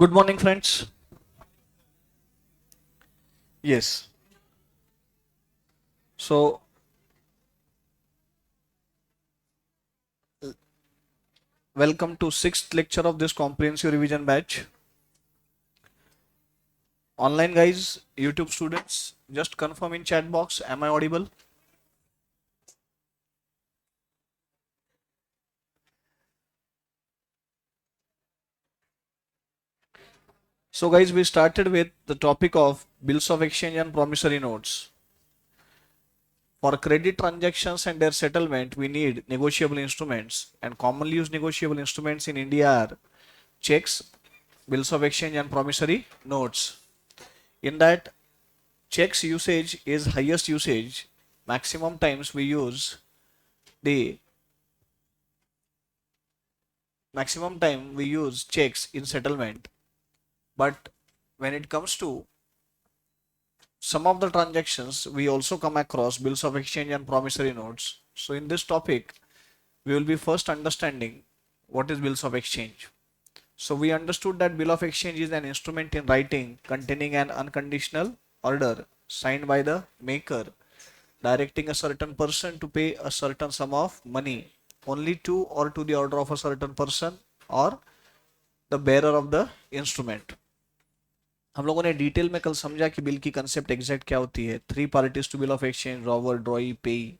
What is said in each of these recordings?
Good morning, friends. Yes. So, welcome to sixth lecture of this comprehensive revision batch. Online guys, YouTube students, just confirm in chat box. Am I audible? So, guys, we started with the topic of bills of exchange and promissory notes. For credit transactions and their settlement, we need negotiable instruments, and commonly used negotiable instruments in India are checks, bills of exchange, and promissory notes. In that, checks usage is highest usage. Maximum times we use the maximum time we use checks in settlement. But when it comes to some of the transactions, we also come across bills of exchange and promissory notes. So in this topic, we will be first understanding what is bills of exchange. So we understood that bill of exchange is an instrument in writing containing an unconditional order signed by the maker directing a certain person to pay a certain sum of money only to or to the order of a certain person or the bearer of the instrument. हम लोगों ने detail में कल समझा कि bill की concept exact क्या होती है. Three parties to bill of exchange: drawer, drawee, payee.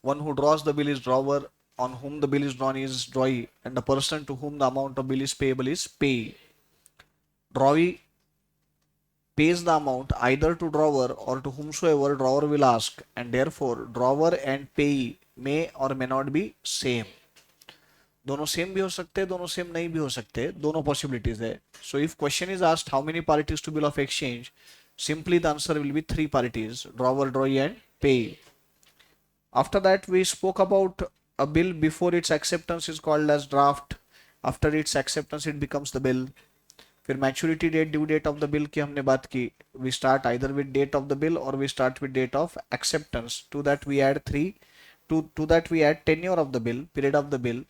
One who draws the bill is drawer, on whom the bill is drawn is drawee, and the person to whom the amount of bill is payable is payee. Drawee pays the amount either to drawer or to whomsoever drawer will ask, and therefore drawer and payee may or may not be same. दोनों same भी हो सकते हैं, दोनों same नहीं भी हो सकते, दोनों पॉसिबिलिटीज है. So if question is asked how many parties to bill of exchange, simply the answer will be three parties: drawer, drawee, and payee. After that, we spoke about a bill before its acceptance is called as draft. After its acceptance, it becomes the bill. फिर maturity date, due date of the bill की हमने बात की. We start either with date of the bill और we start with date of acceptance. To that we add three to that we add tenure of the bill, period of the bill.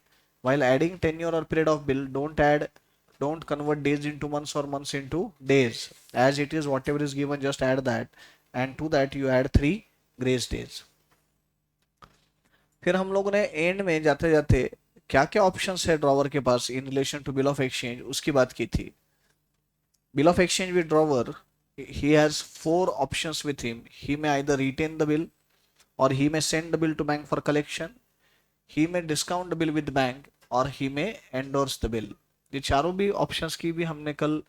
While adding tenure or period of bill, don't convert days into months or months into days. As it is, whatever is given, just add that, and to that you add 3 grace days. फिर हम लोगों ने and में जाते जाते क्या क्या options है ड्रॉवर के पास in relation to bill of exchange उसकी बात की थी. Bill of exchange with drawer, he has four options with him. He may either retain the bill, or he may send the bill to bank for collection, he may discount the bill with bank, or he may endorse the bill. ये चारों भी options की भी हमने कल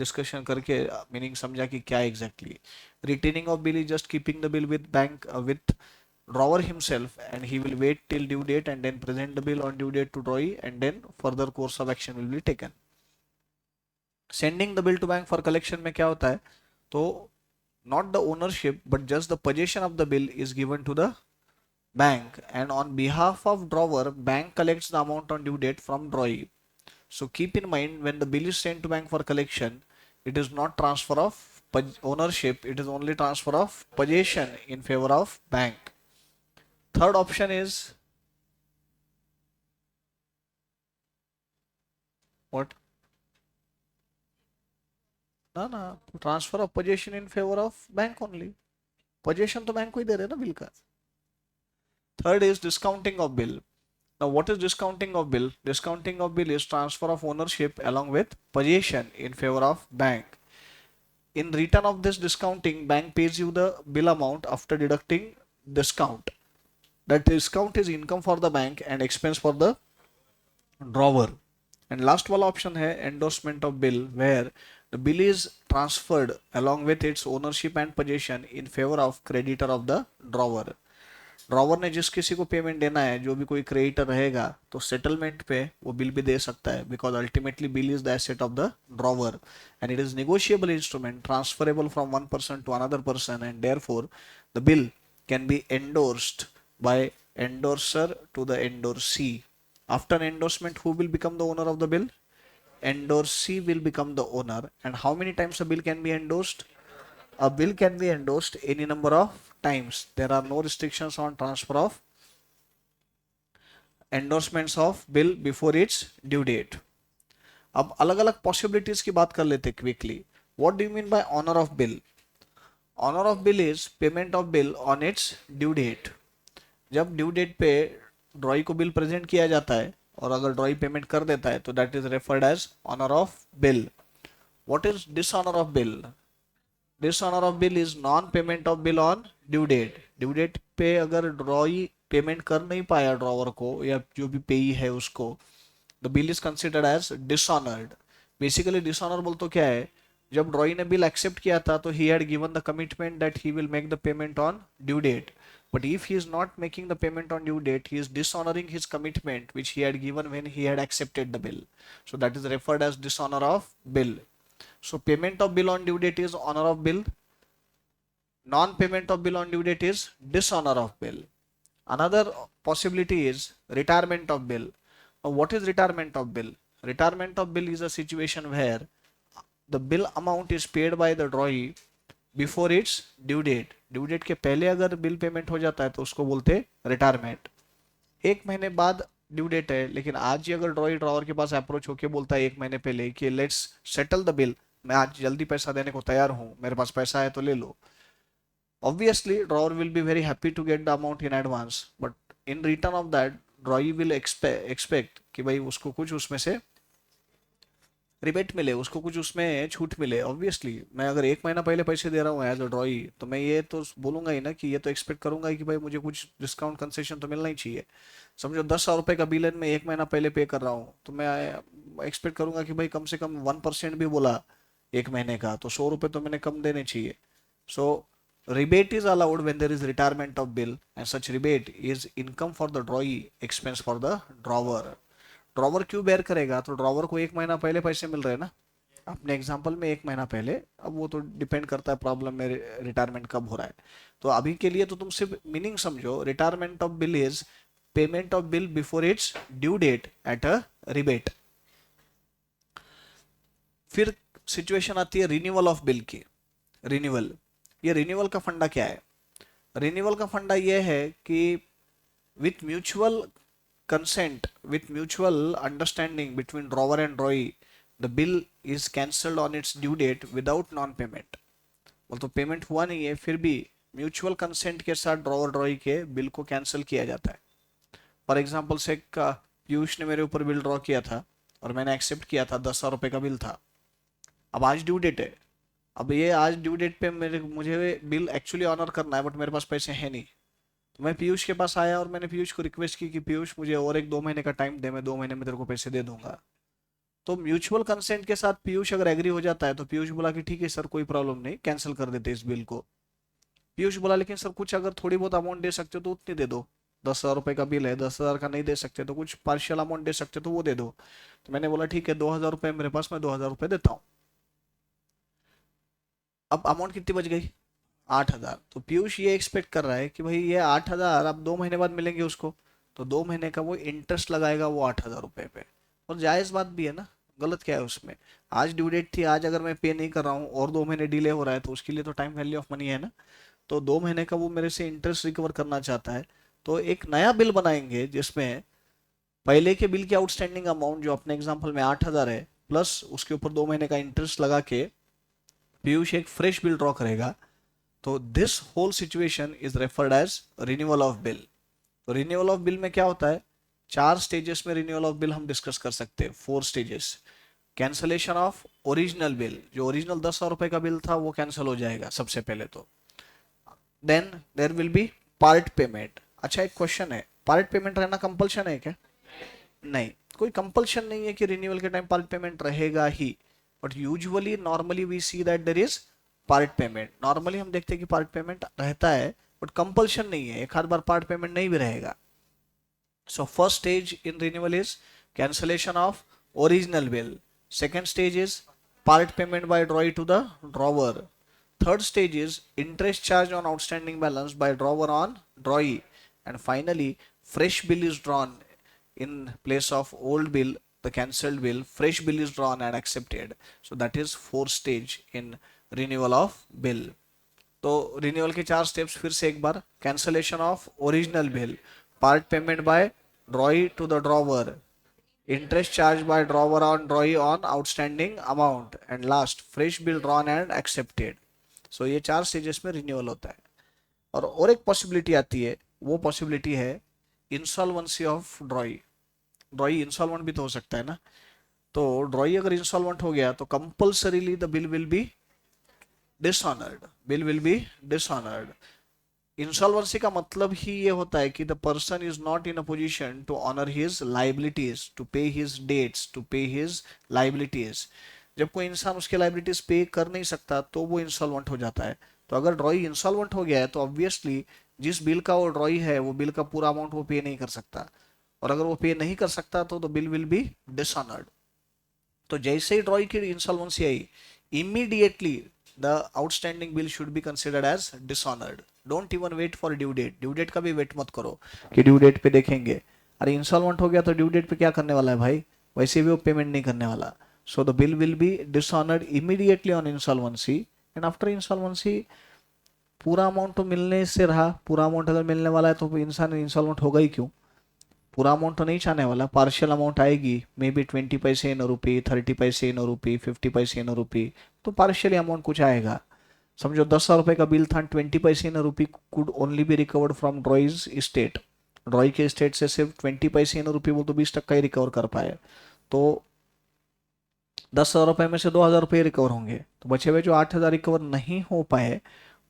discussion करके meaning समझा कि क्या exactly. Retaining of bill is just keeping the bill with bank with drawer himself, and he will wait till due date and then present the bill on due date to drawee, and then further course of action will be taken. Sending the bill to bank for collection में क्या होता है, तो not the ownership but just the possession of the bill is given to the bank, and on behalf of drawer, bank collects the amount on due date from drawee. So keep in mind, when the bill is sent to bank for collection, it is not transfer of ownership, it is only transfer of possession in favor of bank. Third option is what? ना ना, transfer of possession in favour of bank only. Possession तो bank को ही दे रहे ना bill का. Third is discounting of bill. Now, what is discounting of bill? Discounting of bill is transfer of ownership along with possession in favor of bank. In return of this discounting, bank pays you the bill amount after deducting discount. That discount is income for the bank and expense for the drawer. And last वाला option है endorsement of bill, where the bill is transferred along with its ownership and possession in favor of creditor of the drawer. Drawer ने जिस किसी को payment देना है, जो भी कोई क्रेडिटर रहेगा, तो सेटलमेंट पे वो बिल भी दे सकता है, because ultimately bill is the asset of the drawer and it is negotiable instrument transferable from one person to another person, and therefore the bill can be endorsed by endorser to the endorsee. After endorsement, who will become the owner of the bill? Endorsee will become the owner. And how many times a bill can be endorsed? A bill can be endorsed any number of times. There are no restrictions on transfer of endorsements of bill before its due date. अब अलग अलग possibilities की बात कर लेते quickly. What do you mean by honour of bill? Honour of bill is payment of bill on its due date. जब due date पे drawee को बिल प्रेजेंट किया जाता है और अगर ड्रॉई पेमेंट कर देता है तो that is referred as honour of bill. What is dishonour of bill? Dishonour of bill is non payment of bill on due date. Due date पे अगर ड्रॉई पेमेंट कर नहीं पाया ड्रॉवर को या जो भी पेई है उसको, the bill is considered as dishonoured. Basically dishonourable तो क्या है, जब ड्रॉई ने बिल एक्सेप्ट किया था तो he had given the commitment that he will make the payment on due date. But if he is not making the payment on due date, he is dishonoring his commitment which he had given when he had accepted the bill. So that is referred as dishonor of bill. So payment of bill on due date is honor of bill. Non-payment of bill on due date is dishonor of bill. Another possibility is retirement of bill. Now what is retirement of bill? Retirement of bill is a situation where the bill amount is paid by the drawee before its due date. Due date के पहले अगर bill payment हो जाता है तो उसको बोलते हैं रिटायरमेंट. एक महीने बाद ड्यू डेट है लेकिन आज ही अगर ड्रॉई ड्रॉवर के पास अप्रोच होके बोलता है एक महीने पहले कि लेट्स सेटल द बिल, मैं आज जल्दी पैसा देने को तैयार हूँ, मेरे पास पैसा है तो ले लो. Obviously drawer will be very happy to get the amount in advance, but in return of that drawee will expect कि भाई उसको कुछ उसमें से रिबेट मिले, उसको कुछ उसमें छूट मिले. ऑब्वियसली मैं अगर एक महीना पहले पैसे दे रहा हूँ एज अ ड्रॉई तो मैं ये तो बोलूंगा ही ना कि ये तो एक्सपेक्ट करूंगा कि भाई मुझे कुछ डिस्काउंट कंसेशन तो मिलना ही चाहिए. समझो 10,000 रुपये का बिल है, मैं एक महीना पहले पे कर रहा हूँ तो मैं एक्सपेक्ट करूंगा कि भाई कम से कम 1% भी बोला एक महीने का तो 100 रुपये तो मैंने कम देने चाहिए. सो rebate is allowed when there is retirement of bill and such rebate is income for the drawee, expense for the drawer. Drawer क्यों बेयर करेगा? तो ड्रॉवर को एक महीना पहले पैसे मिल रहे हैं ना, अपने एग्जांपल में एक महीना पहले. अब वो तो डिपेंड करता है प्रॉब्लम में रिटायरमेंट कब हो रहा है. तो अभी के लिए तो तुम सिर्फ मीनिंग समझो, retirement of bill is payment of bill before its due date at a rebate. फिर सिचुएशन आती है रिन्यूअल ऑफ बिल की. रिन्यूअल, ये रिन्यूअल का फंडा क्या है? रिन्यूअल का फंडा ये है कि with mutual consent, with mutual understanding between drawer and drawee, the bill is cancelled on its due date without non payment. बोल तो पेमेंट हुआ नहीं है फिर भी म्यूचुअल कंसेंट के साथ ड्रॉवर ड्रॉई के बिल को कैंसिल किया जाता है. फॉर एग्जाम्पल से पीयूष ने मेरे ऊपर बिल ड्रॉ किया था और मैंने एक्सेप्ट किया था, 10,000 रुपये का बिल था. अब आज ड्यू डेट है, अब ये आज ड्यू डेट पे मुझे बिल एक्चुअली ऑनर करना है बट मेरे पास पैसे हैं नहीं. तो मैं पीयूष के पास आया और मैंने पीयूष को रिक्वेस्ट की कि पीयूष मुझे और एक 2 महीने का टाइम दे, मैं 2 महीने में तेरे को पैसे दे दूंगा. तो म्यूचुअल कंसेंट के साथ पीयूष अगर एग्री हो जाता है तो पीयूष बोला कि ठीक है सर कोई प्रॉब्लम नहीं, कैंसिल कर देते इस बिल को. पीयूष बोला लेकिन सर कुछ अगर थोड़ी बहुत अमाउंट दे सकते हो तो उतनी दे दो, 10,000 रुपये का बिल है, 10,000 का नहीं दे सकते तो कुछ पार्शियल अमाउंट दे सकते तो वो दे दो. तो मैंने बोला ठीक है 2,000 रुपये मेरे पास, मैं 2,000 रुपये देता हूँ. अब अमाउंट कितनी बच गई? 8,000. तो पीयूष ये एक्सपेक्ट कर रहा है कि भाई ये 8,000 अब 2 महीने बाद मिलेंगे उसको, तो 2 महीने का वो इंटरेस्ट लगाएगा वो 8,000 रुपये पे. और जायज़ बात भी है ना, गलत क्या है उसमें? आज ड्यू डेट थी, आज अगर मैं पे नहीं कर रहा हूँ और 2 महीने डिले हो रहा है तो उसके लिए तो टाइम वैल्यू ऑफ मनी है ना. तो 2 महीने का वो मेरे से इंटरेस्ट रिकवर करना चाहता है. तो एक नया बिल बनाएंगे जिसमें पहले के बिल की आउटस्टैंडिंग अमाउंट जो अपने एग्जाम्पल में 8,000 है प्लस उसके ऊपर 2 महीने का इंटरेस्ट लगा के पीयूष एक फ्रेश बिल ड्रॉ करेगा. तो this whole situation is referred as renewal of bill. तो रिन्यूअल ऑफ बिल में क्या होता है? 4 स्टेजेस में रिन्यूअल ऑफ बिल हम डिस्कस कर सकते हैं. 4 stages. Cancellation of original bill, जो ओरिजिनल 10,000 रुपये का बिल था वो कैंसिल हो जाएगा सबसे पहले तो. Then there will be part payment. अच्छा एक क्वेश्चन है, पार्ट पेमेंट रहना कंपल्शन है क्या? नहीं, कोई कंपल्शन नहीं है कि रिन्यूअल के टाइम पार्ट पेमेंट रहेगा ही. But usually normally we see that there is part payment. Normally हम देखते हैं कि पार्ट पेमेंट रहता है बट कंपल्शन नहीं है, एक आध बार पार्ट पेमेंट नहीं भी रहेगा. So first stage in renewal is cancellation of original bill. Second stage is part payment by drawee to the drawer. Third stage is interest charge on outstanding balance by drawer on drawee. And finally fresh bill is drawn in place of old bill, the cancelled bill, fresh bill is drawn and accepted. So that is 4 stage in renewal of bill. तो renewal के 4 steps फिर से एक बार. Cancellation of original bill, part payment by drawee to the drawer, interest charged by drawer on drawee on outstanding amount, and last fresh bill drawn and accepted. So ये 4 stages में renewal होता है. और एक पॉसिबिलिटी आती है, वो possibility है insolvency of drawee. Drawee insolvent भी तो हो सकता है ना. तो ड्रॉई अगर इंसॉल्वेंट हो गया तो compulsorily the bill will be dishonoured. Bill will be dishonoured. Insolvency का मतलब ही ये होता है कि the person is not in a position to honour his liabilities, to pay his debts, to pay his liabilities. जब कोई इंसान उसके लाइबिलिटीज पे कर नहीं सकता तो वो इंसॉल्वेंट हो जाता है. तो अगर ड्रॉई इंसॉल्वेंट हो गया है तो ऑब्वियसली जिस बिल का वो ड्रॉई है वो बिल का पूरा अमाउंट वो पे नहीं कर सकता. और अगर वो पे नहीं कर सकता तो the bill will be dishonoured. तो जैसे ही ड्रॉई की इंसॉल्वेंसी आई, immediately the outstanding bill should be considered as dishonoured. Don't even wait for due date. Due date का भी वेट मत करो कि ड्यू डेट पे देखेंगे. अरे इंसॉल्वेंट हो गया तो ड्यू डेट पे क्या करने वाला है भाई, वैसे भी वो पेमेंट नहीं करने वाला. So the bill will be dishonoured immediately on insolvency. And after insolvency पूरा अमाउंट तो मिलने से रहा. पूरा अमाउंट अगर मिलने वाला है तो इंसान इंसॉल्वेंट होगा ही क्यों. पूरा अमाउंट तो नहीं चाहने वाला, पार्शियल अमाउंट आएगी, मे बी 20 पैसे इन रुपी, 30 पैसे इन रुपी, 50 पैसे इन रुपी. तो पार्शियली अमाउंट कुछ आएगा. समझो 10,000 रुपए का बिल था, 20 पैसे in rupee could only be recovered from drawee's state. Drawee के स्टेट से सिर्फ 20 पैसे इन रुपी, वो तो 20% ही रिकवर कर पाए. तो 10,000 रुपए में से 2,000 रुपये रिकवर होंगे. तो बचे हुए जो 8,000 रिकवर नहीं हो पाए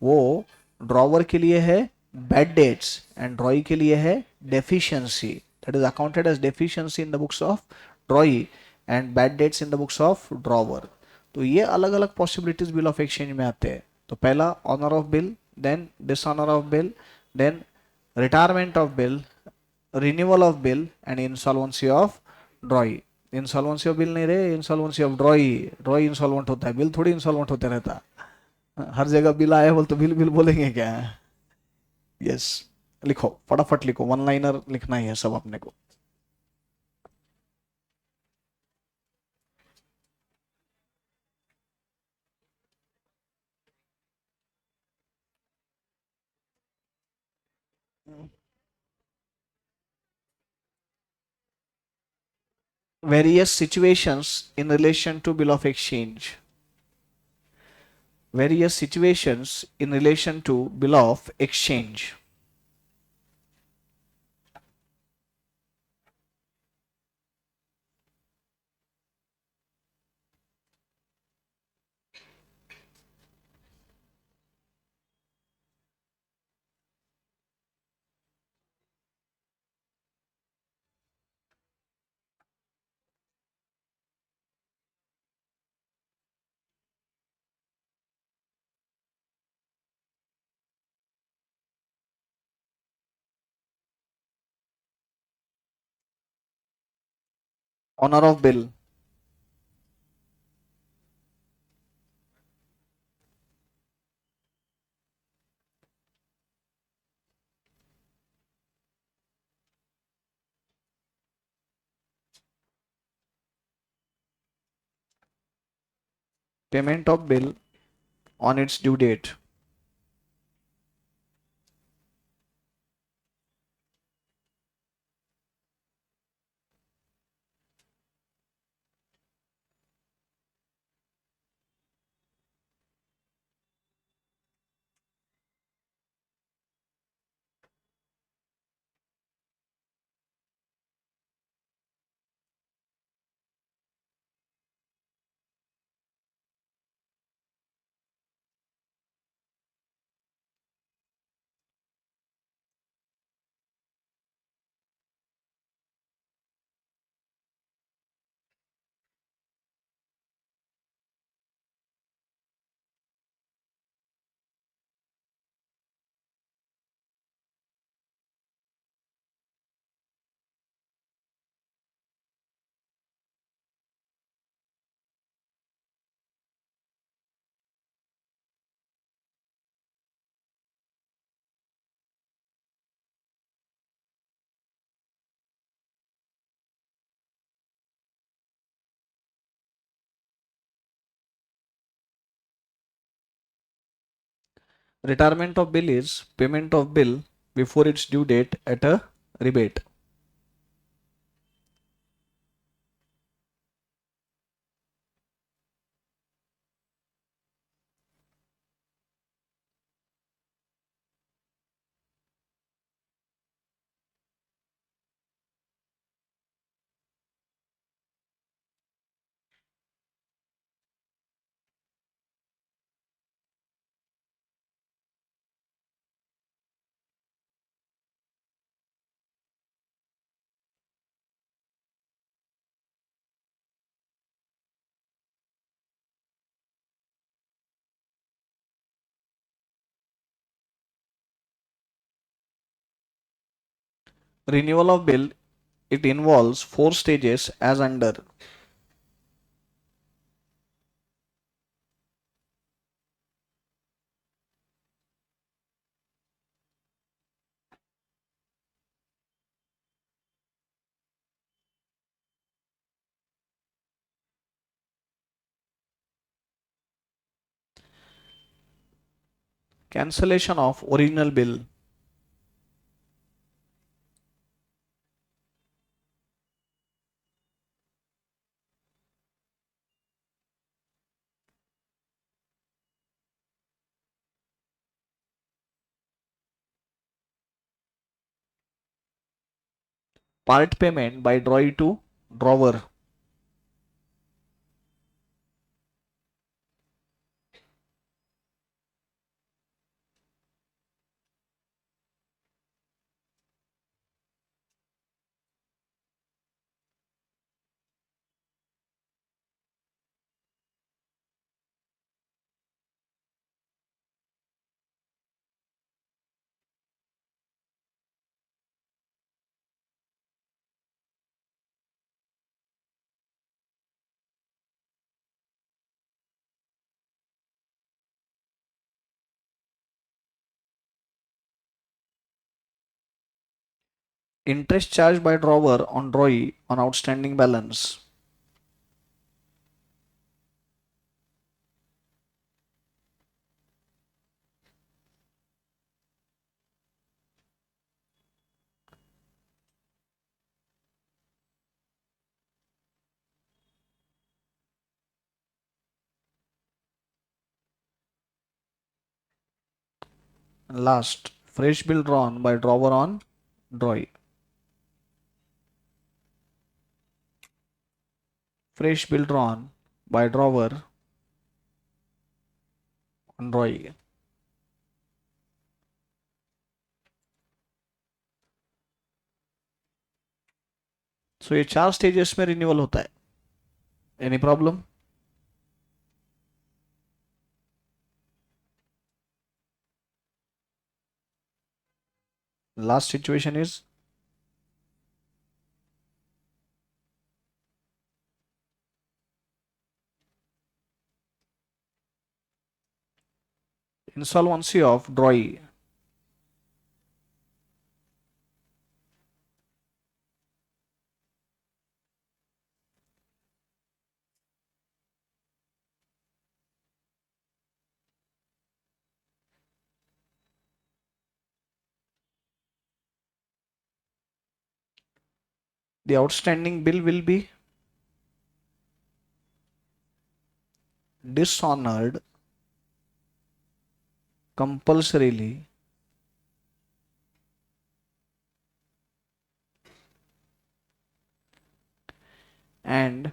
वो ड्रॉवर के लिए है बैड डेट्स एंड ड्रॉई के लिए है deficiency. That is accounted as deficiency in the books of drawee and bad debts in the books of drawer. तो ये अलग अलग पॉसिबिलिटीज बिल ऑफ एक्सचेंज में आते हैं. तो पहला honour of bill, then dishonour of bill, then retirement of bill, renewal of bill and insolvency of drawee. Insolvency of bill नहीं रहे, insolvency of drawee. Drawee insolvent होता है, बिल थोड़ी इंसॉल्वेंट होते रहता. हर जगह बिल आए बोल तो बिल बिल बोलेंगे क्या. यस. लिखो फटाफट लिखो, वन लाइनर लिखना ही है सब अपने को. Various situations in relation to bill of exchange. Various situations in relation to bill of exchange. Honor of bill. Payment of bill on its due date. Retirement of bill is payment of bill before its due date at a rebate. Renewal of bill, it involves four stages as under. Cancellation of original bill. Part payment by drawee to drawer. Interest charged by drawer on drawee on outstanding balance. And last, fresh bill drawn by drawer on drawee. Fresh bill drawn by drawer on drawee. So ये चार stages में renewal होता है. Any problem? Last situation is insolvency of drawee. The outstanding bill will be dishonored compulsorily and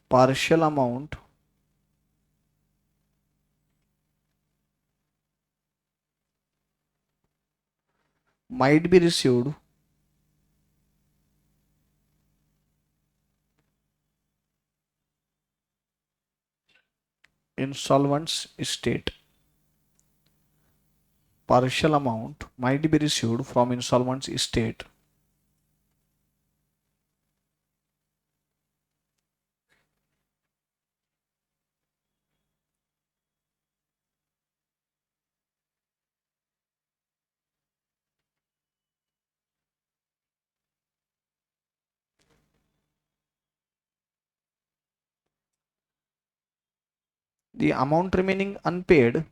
partial amount might be received in solvent's estate. Partial amount might be received from insolvent's estate. The amount remaining unpaid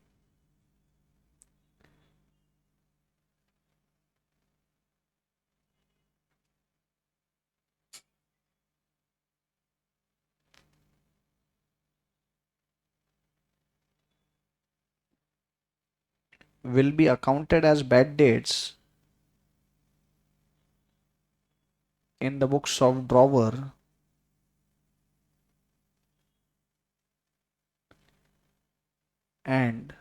will be accounted as bad debts in the books of drawer and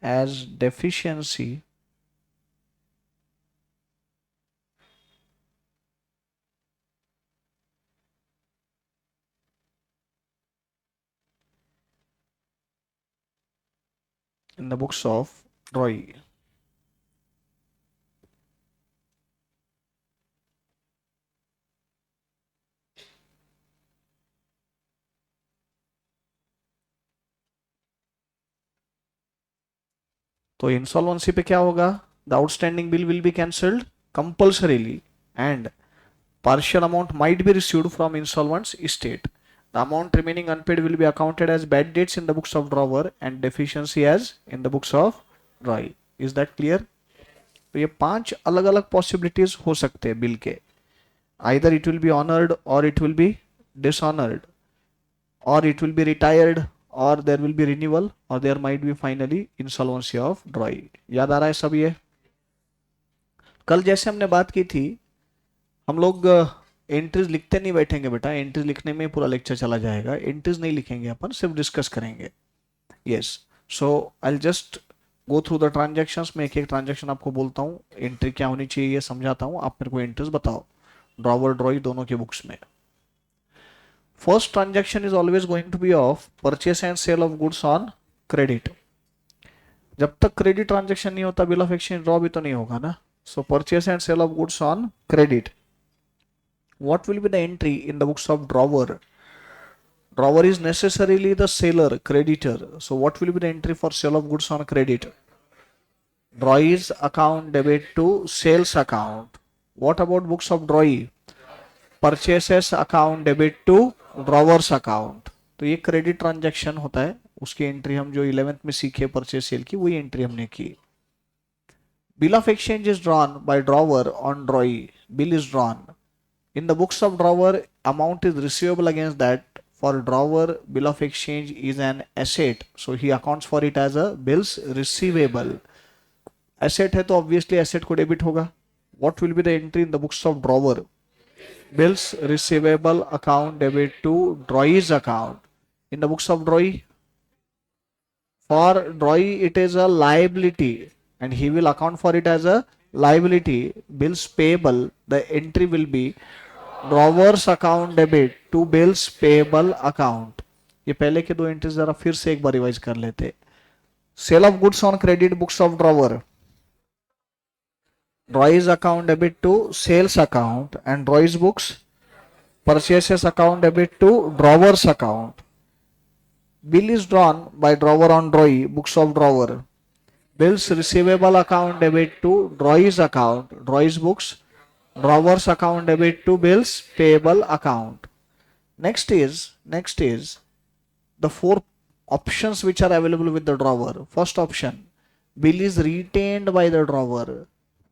as deficiency in the books of drawing. तो insolvency पे क्या होगा? The outstanding bill will be cancelled compulsorily and partial amount might be received from insolvent estate. The amount remaining unpaid will be accounted as bad debts in the books of drawer and deficiency as in the books of drawing. Is that clear? तो ये 5 अलग अलग possibilities हो सकते हैं bill के. Either it will be honored or it will be dishonored, or it will be retired, or there will be renewal, or there might be finally insolvency of drawing. याद आ रहा है सब ये? कल जैसे हमने बात की थी, हम लोग एंट्रीज लिखते नहीं बैठेंगे बेटा. एंट्रीज लिखने में पूरा लेक्चर चला जाएगा. एंट्रीज नहीं लिखेंगे अपन, सिर्फ डिस्कस करेंगे. Yes, so I just go through the transactions. मैं एक एक ट्रांजेक्शन आपको बोलता हूँ, एंट्री क्या होनी चाहिए ये समझाता हूँ, आप मेरे को एंट्रीज बताओ ड्रॉवर ड्रॉई दोनों के बुक्स में. First transaction is always going to be of purchase and sale of goods on credit. जब तक क्रेडिट ट्रांजेक्शन नहीं होता बिल ऑफ एक्सचेंज ड्रॉ भी तो नहीं होगा ना. So purchase and sale of goods on credit. What will be the entry in the books of drawer? Drawer is necessarily the seller, creditor. So what will be the entry for sale of goods on credit? Drawings account debit to sales account. What about books of drawing? Purchases account debit to drawers account. तो ये credit transaction होता है, उसकी entry हम जो 11th में सीखे purchase cell की, वही एंट्री हमने की. Bill of exchange is drawn by drawer on ड्रॉई. Bill is drawn. In the books of drawer, amount is receivable against that. For drawer, bill of exchange is an asset, so he accounts for it as a bills receivable. Asset है तो obviously asset को debit होगा. What will be the entry in the books of drawer? Bills receivable account debit to drawings account. In the books of drawing, for drawing it is a liability, and he will account for it as a liability. Bills payable, the entry will be drawer's account debit to bills payable account. ये पहले के दो entries जरा फिर से एक बार revise कर लेते. Sale of goods on credit books of drawer, drawee's account debit to sales account and drawee's books purchases account debit to drawer's account. Bill is drawn by drawer on drawee books of drawer. Bills receivable account debit to drawee's account drawee's books drawers account debit to bills payable account. Next is the 4 options which are available with the drawer. First option, bill is retained by the drawer.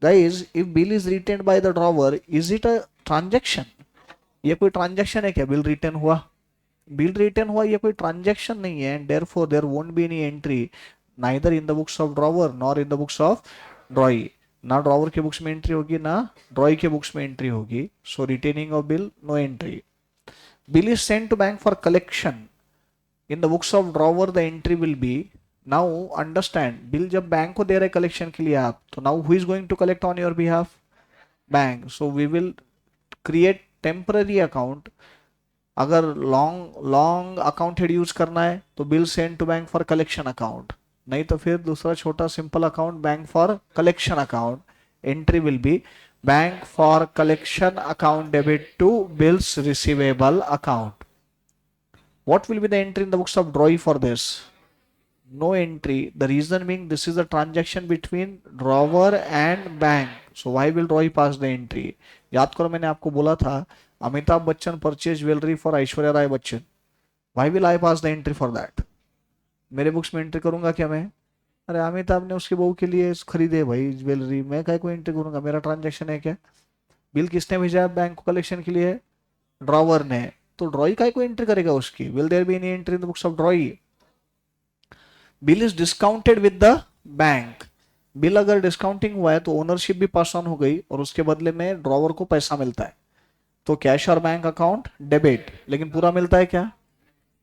Guys, if bill is retained by the drawer, is it a transaction? ये कोई transaction है क्या? Bill retain हुआ, bill retain हुआ, ये कोई transaction नहीं है, and therefore there won't be any entry neither in the books of drawer nor in the books of drawing. ना ड्रॉवर के बुक्स में एंट्री होगी, ना ड्रॉई के बुक्स में एंट्री होगी. So retaining of bill, no entry. Bill is sent to bank for collection. In the books of drawer the entry will be, now understand, bill जब bank को दे रहे कलेक्शन के लिए आप, तो now who is going to collect on your behalf? Bank. So we will create temporary account. अगर long account head use करना है तो bill send to bank for collection account, नहीं तो फिर दूसरा छोटा simple account bank for collection account. Entry will be bank for collection account debit to bills receivable account. What will be the entry in the books of drawing for this? No entry. The reason being this is a transaction between drawer and bank. So why will drawing pass the entry? याद करो मैंने आपको बोला था Amitabh Bachchan purchase jewellery for Aishwarya Rai Bachchan. Why will I pass the entry for that? मेरे books में entry करूंगा क्या मैं? अरे अमिताभ ने उसकी बहू के लिए खरीदे भाई ज्वेलरी, मैं काय को एंट्री करूंगा? मेरा ट्रांजैक्शन है क्या? बिल किसने भेजा बैंक को कलेक्शन के लिए? ड्रॉवर ने. तो ड्रॉई काय को एंट्री करेगा उसकी? Will there be any entry in the books of drawee? Bill is discounted with the bank. Bill अगर डिस्काउंटिंग हुआ है तो ओनरशिप भी पास ऑन हो गई और उसके बदले में ड्रॉवर को पैसा मिलता है. तो कैश और बैंक अकाउंट डेबिट, लेकिन पूरा मिलता है क्या?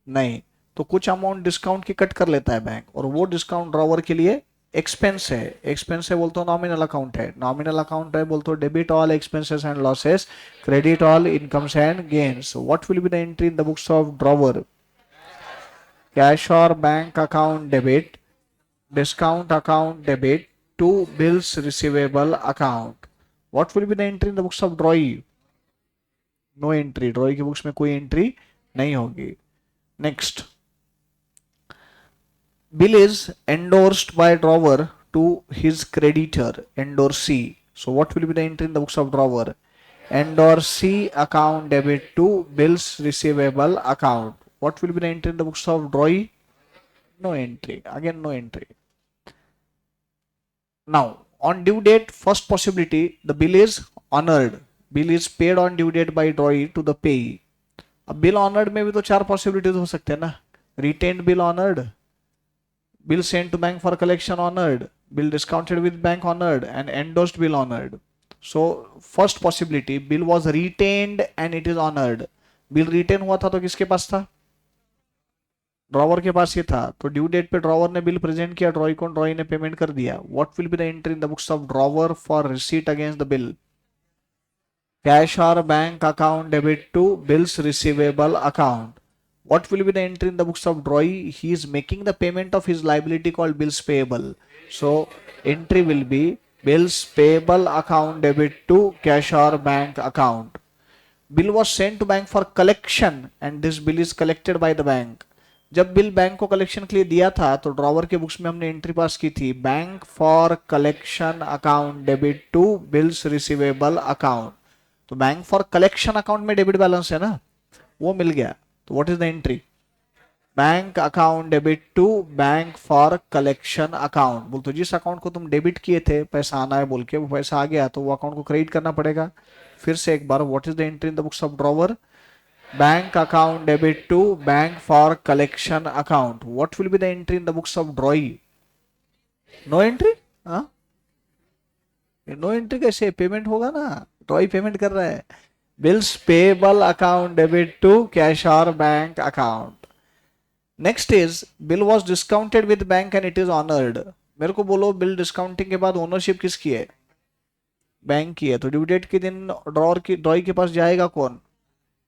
नहीं. तो कुछ अमाउंट डिस्काउंट की कट कर लेता है बैंक, और वो डिस्काउंट ड्रॉवर के लिए एक्सपेंस है. एक्सपेंस है बोलते हो नॉमिनल अकाउंट है. नॉमिनल अकाउंट है बोलते हो debit all expenses and losses, credit all incomes and gains. What will be the entry in the books of drawer? Cash और bank account debit discount account debit to bills receivable account. What will be the entry in the books of drawee? No entry. drawee की books में कोई entry नहीं होगी. Next, bill is endorsed by drawer to his creditor, endorsee. So what will be the entry in the books of drawer? Endorsee account debit to bills receivable account. What will be the entry in the books of drawee? No entry. Again, no entry. Now, on due date, first possibility, the bill is honored. Bill is paid on due date by drawee to the payee. अब bill honoured में भी तो चार possibilities हो सकते हैं ना. Retained bill honoured, bill sent to bank for collection honored, bill discounted with bank honored, and endorsed bill honored. So first possibility, bill was retained and it is honored. Bill retain हुआ था तो किसके पास था? Drawer के पास ये था. तो due date पे ड्रॉवर ने बिल प्रेजेंट किया ड्रॉई को, ड्रॉई ने पेमेंट कर दिया. What will be the entry in the books of drawer for receipt against the bill? Cash और bank account debit to bills receivable account. What will be the entry in the books of drawee? He is making the payment of his liability called bills payable. So entry will be bills payable account debit to cash or bank account. Bill was sent to bank for collection and this bill is collected by the bank. जब bill bank को collection के लिए दिया था तो drawer के books में हमने एंट्री पास की थी bank for collection account debit to bills receivable account. तो बैंक फॉर कलेक्शन अकाउंट में डेबिट बैलेंस है ना, वो मिल गया. तो what is the entry? Bank account debit to bank for collection account. बोल तो जिस अकाउंट को तुम डेबिट किए थे पैसा आना है बोल के, वो पैसा आ गया तो वो अकाउंट को क्रेडिट करना पड़ेगा. फिर से एक बार, what is the entry in the books of drawer? Bank account debit to bank for collection account. What will be the entry in the books of drawee? No entry. हाँ, no entry कैसे? Payment होगा ना, ड्रॉई payment कर रहा है. bills payable account debit to cash or bank account. Next is bill was discounted with bank and it is honored. मेरे को बोलो बिल डिस्काउंटिंग के बाद ओनरशिप किसकी है? बैंक की है. तो ड्यू डेट के दिन ड्रॉई के पास जाएगा कौन?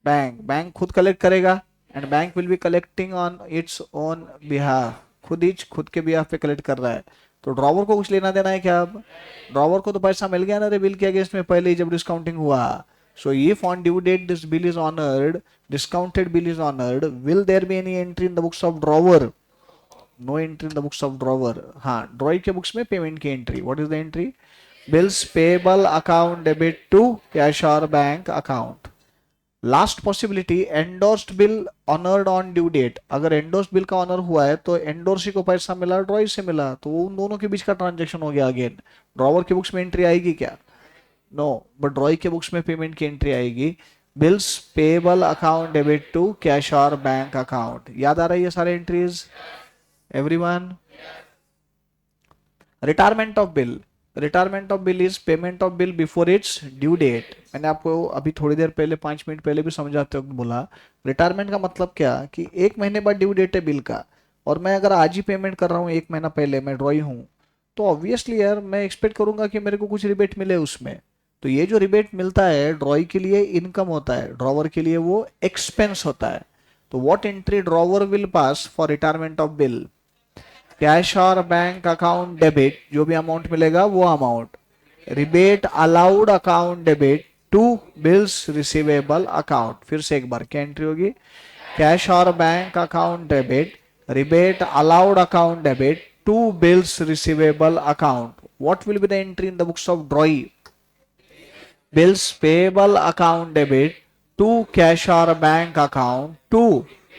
बैंक. बैंक खुद कलेक्ट करेगा and bank will be collecting on its own behalf. खुद के बिहाफ पे कलेक्ट कर रहा है. तो ड्रॉवर को कुछ लेना देना है क्या? अब ड्रॉवर को तो पैसा मिल गया ना रे बिल के अगेंस्ट में पहले ही जब डिस्काउंटिंग हुआ. So if on due date this bill is honored, discounted bill is honored, will there be any entry in the books of drawer? No entry in the books of drawer. हाँ, ड्रॉई के books में payment की entry. What is the entry? Bills payable account debit to cash or bank account. Last possibility, endorsed bill honored on due date. अगर endorsed bill का honour हुआ है तो endorsee को पैसा मिला, ड्रॉई से मिला, तो उन दोनों के बीच का ट्रांजेक्शन हो गया. अगेन ड्रॉवर के बुक्स में एंट्री आएगी क्या? नो, बट ड्रॉई के बुक्स में पेमेंट की एंट्री आएगी. Bills payable account debit to cash और बैंक अकाउंट. याद आ रही है सारे entries everyone? Retirement of bill. Retirement of bill is payment of bill before its due date. मैंने आपको अभी थोड़ी देर पहले 5 मिनट पहले भी समझाते वक्त बोला रिटायरमेंट का मतलब क्या कि 1 महीने बाद ड्यू डेट है बिल का और मैं अगर आज ही पेमेंट कर रहा हूँ 1 महीना पहले, मैं ड्रॉई हूँ, तो ऑब्वियसली यार मैं एक्सपेक्ट करूंगा कि मेरे को कुछ रिबेट मिले उसमें. तो ये जो रिबेट मिलता है ड्रॉई के लिए इनकम होता है, ड्रॉवर के लिए वो एक्सपेंस होता है. तो what entry drawer will pass for retirement of bill? Cash और बैंक अकाउंट डेबिट, जो भी अमाउंट मिलेगा वो amount. Rebate allowed account debit to bills receivable account. फिर से एक बार क्या एंट्री होगी? कैश और bank account debit, rebate allowed account debit to bills receivable account. What will be the entry in the books of drawee? bills payable account debit to cash or bank account to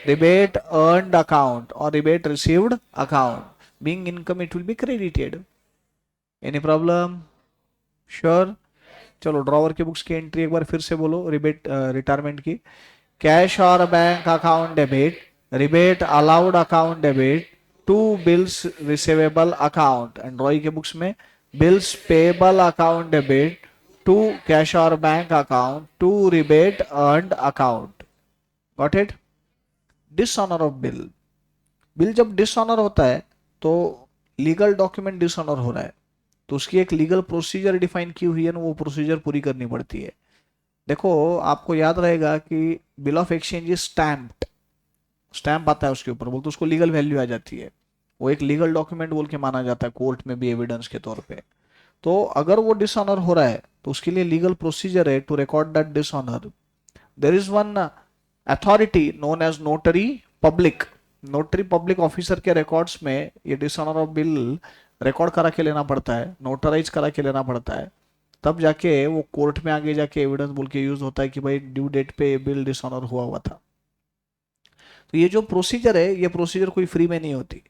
rebate earned account or rebate received account. Being income it will be credited. Any problem? Sure. चलो drawer के books की entry एक बार फिर से बोलो. Rebate retirement की. Cash और bank account debit, rebate allowed account debit to bills receivable account. And drawee के बुक्स में bills payable account debit to cash or bank account to rebate earned account. Got it? Dishonor of bill. Bill जब dishonour होता है तो legal document dishonour हो रहा है तो उसकी एक लीगल प्रोसीजर डिफाइन की हुई है ना, वो प्रोसीजर पूरी करनी पड़ती है. देखो आपको याद रहेगा कि bill of exchange is stamped. Stamp आता है उसके ऊपर, बोलते उसको लीगल वैल्यू आ जाती है. वो एक लीगल डॉक्यूमेंट बोल के माना जाता है कोर्ट में भी एविडेंस के तौर पे। तो अगर वो डिसऑनर हो रहा है तो उसके लिए लीगल प्रोसीजर है to record that dishonour. There is one authority known as notary public. Notary public officer के रिकॉर्ड्स में ये डिसऑनर ऑफ बिल रिकॉर्ड करा के लेना पड़ता है, नोटराइज करा के लेना पड़ता है, तब जाके वो कोर्ट में आगे जाके एविडेंस बोल के यूज होता है कि भाई ड्यू डेट पे बिल डिसऑनर हुआ हुआ था। तो ये जो प्रोसीजर है, ये प्रोसीजर कोई फ्री में नहीं होती।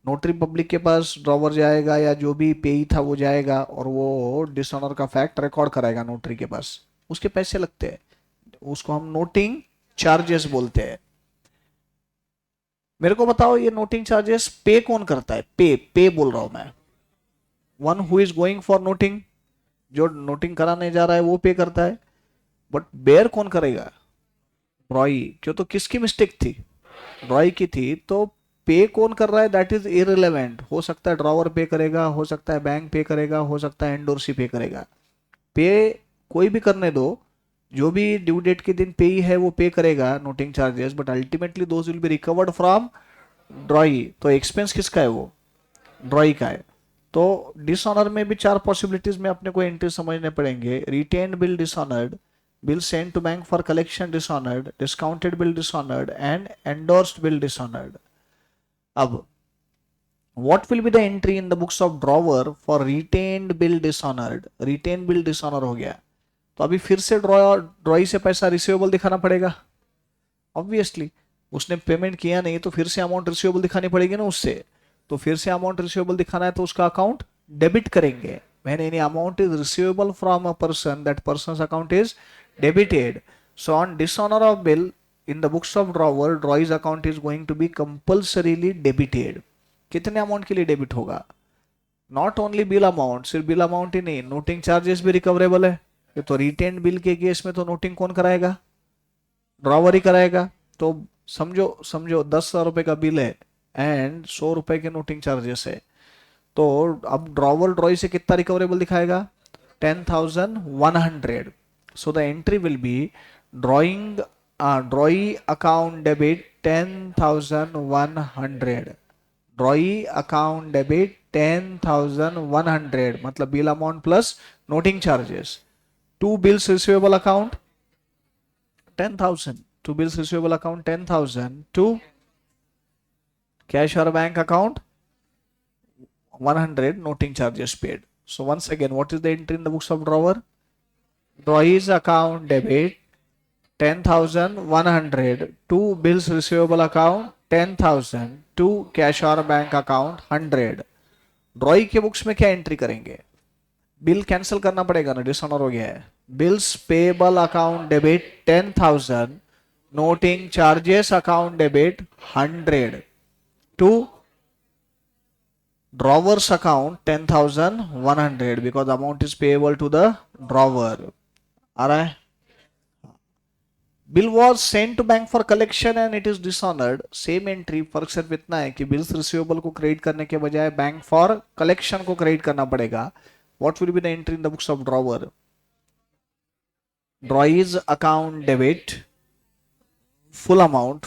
नोटरी पब्लिक के पास ड्रॉवर जाएगा या जो भी पेई था वो जाएगा और वो डिसऑनर का फैक्ट रिकॉर्ड कराएगा नोटरी के पास। उसके पैसे लगते हैं, उसको हम नोटिंग चार्जेस बोलते हैं। मेरे को बताओ ये नोटिंग चार्जेस पे कौन करता है? पे पे बोल रहा हूं मैं। One who is going for noting, जो नोटिंग कराने जा रहा है वो पे करता है। बट बेयर कौन करेगा? रॉय। क्यों? तो किसकी मिस्टेक थी? रॉय की थी। तो पे कौन कर रहा है दैट इज इररिलेवेंट। हो सकता है ड्रॉवर पे करेगा, हो सकता है बैंक पे करेगा, हो सकता है एंडोर्सी पे करेगा। पे कोई भी करने दो, जो भी ड्यू डेट के दिन पे है वो पे करेगा noting charges, but ultimately those will be recovered from ड्रॉई। तो एक्सपेंस किसका है? वो ड्रॉई का है। तो डिसऑनर में भी चार पॉसिबिलिटीज में अपने को एंट्री समझने पड़ेंगे। Retained bill dishonoured, bill sent to bank for collection dishonored, discounted bill dishonored and endorsed bill dishonored. अब what will be the entry in the books of drawer for retained bill dishonored? retained bill dishonor हो गया तो अभी फिर से ड्रॉई से पैसा receivable दिखाना पड़ेगा। ऑब्वियसली उसने पेमेंट किया नहीं तो फिर से अमाउंट रिसीवेबल दिखानी पड़ेगी ना उससे। तो फिर से अमाउंट रिसीवेबल दिखाना है तो उसका अकाउंट डेबिट करेंगे। when any amount is receivable from a person, that person's account is debited. So on dishonor of bill in the books of drawer, draw's account is going to be compulsorily debited. कितने amount के लिए debit होगा? Not only bill amount, सिर्फ bill amount ही नहीं, noting charges भी recoverable है। तो retain bill के केस में तो नोटिंग कौन कराएगा? ड्रॉवर ही कराएगा। तो समझो समझो 10,000 रुपए का बिल है एंड 100 रुपए के नोटिंग चार्जेस है। तो अब ड्रॉवर ड्रॉई से कितना रिकवरेबल दिखाएगा? 10,100। So the entry will be drawing drawee account debit 10,100। Drawee account debit 10,100 मतलब bill amount plus noting charges. To bills receivable account 10,000, to bills receivable account 10,000 to cash और bank account 100 noting charges paid. So once again, what is the entry in the books of drawer? Draw's account debit 10,100 to bills receivable account 10,000 to cash or bank account 100. ड्रॉई के books में क्या entry करेंगे? Bill cancel करना पड़ेगा ना, dishonour हो गया है। Bills payable account debit 10,000, noting charges account debit 100 to drawer's account 10,100 because amount is payable to the drawer. आ रहा है? Bill was sent to bank for collection and it is dishonoured. Same entry, फर्क सिर्फ इतना है कि bills receivable को credit करने के बजाय बैंक फॉर कलेक्शन को क्रेडिट करना पड़ेगा। What will be the entry in the books of drawer? Drawee's account debit full amount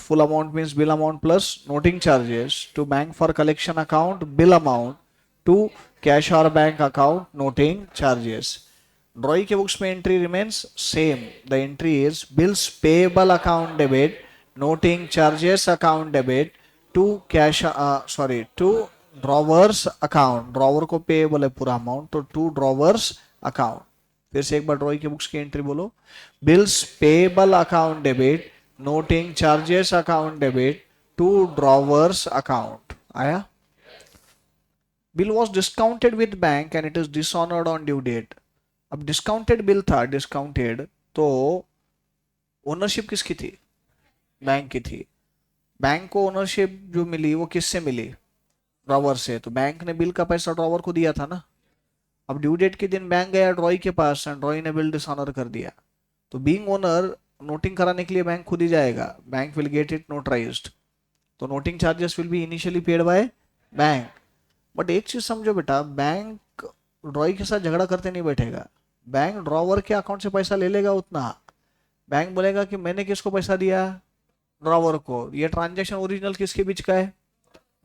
means bill amount plus noting charges to bank for collection account bill amount to cash or bank account noting charges. Drawee के books में entry remains same. The entry is bills payable account debit, noting charges account debit to cash to drawer's account. Drawer को payable है पूरा amount तो to drawer's account. फिर से एक बार ड्रॉई के बुक्स की एंट्री बोलो। Bills payable account debit, noting charges account debit to drawer's account. आया? Bill was discounted with bank and it is dishonoured on due date. अब डिस्काउंटेड बिल था, डिस्काउंटेड, तो ओनरशिप किसकी थी? बैंक की थी। बैंक को ओनरशिप जो मिली वो किससे मिली? ड्रॉवर से। तो बैंक ने बिल का पैसा ड्रॉवर को दिया था ना। अब ड्यू डेट के दिन बैंक गया ड्रॉई के पास एंड ड्रॉई ने बिल डिसऑनर कर दिया। तो बीइंग ओनर नोटिंग कराने के लिए बैंक खुद ही जाएगा। Bank will get it notarized. तो noting charges will be initially paid by bank. But एक चीज समझो बेटा, बैंक ड्रॉई के साथ झगड़ा करते नहीं बैठेगा। बैंक ड्रॉवर के अकाउंट से पैसा ले लेगा उतना। बैंक बोलेगा कि मैंने किसको पैसा दिया? ड्रॉवर को। ये ट्रांजैक्शन ओरिजिनल किसके बीच का है?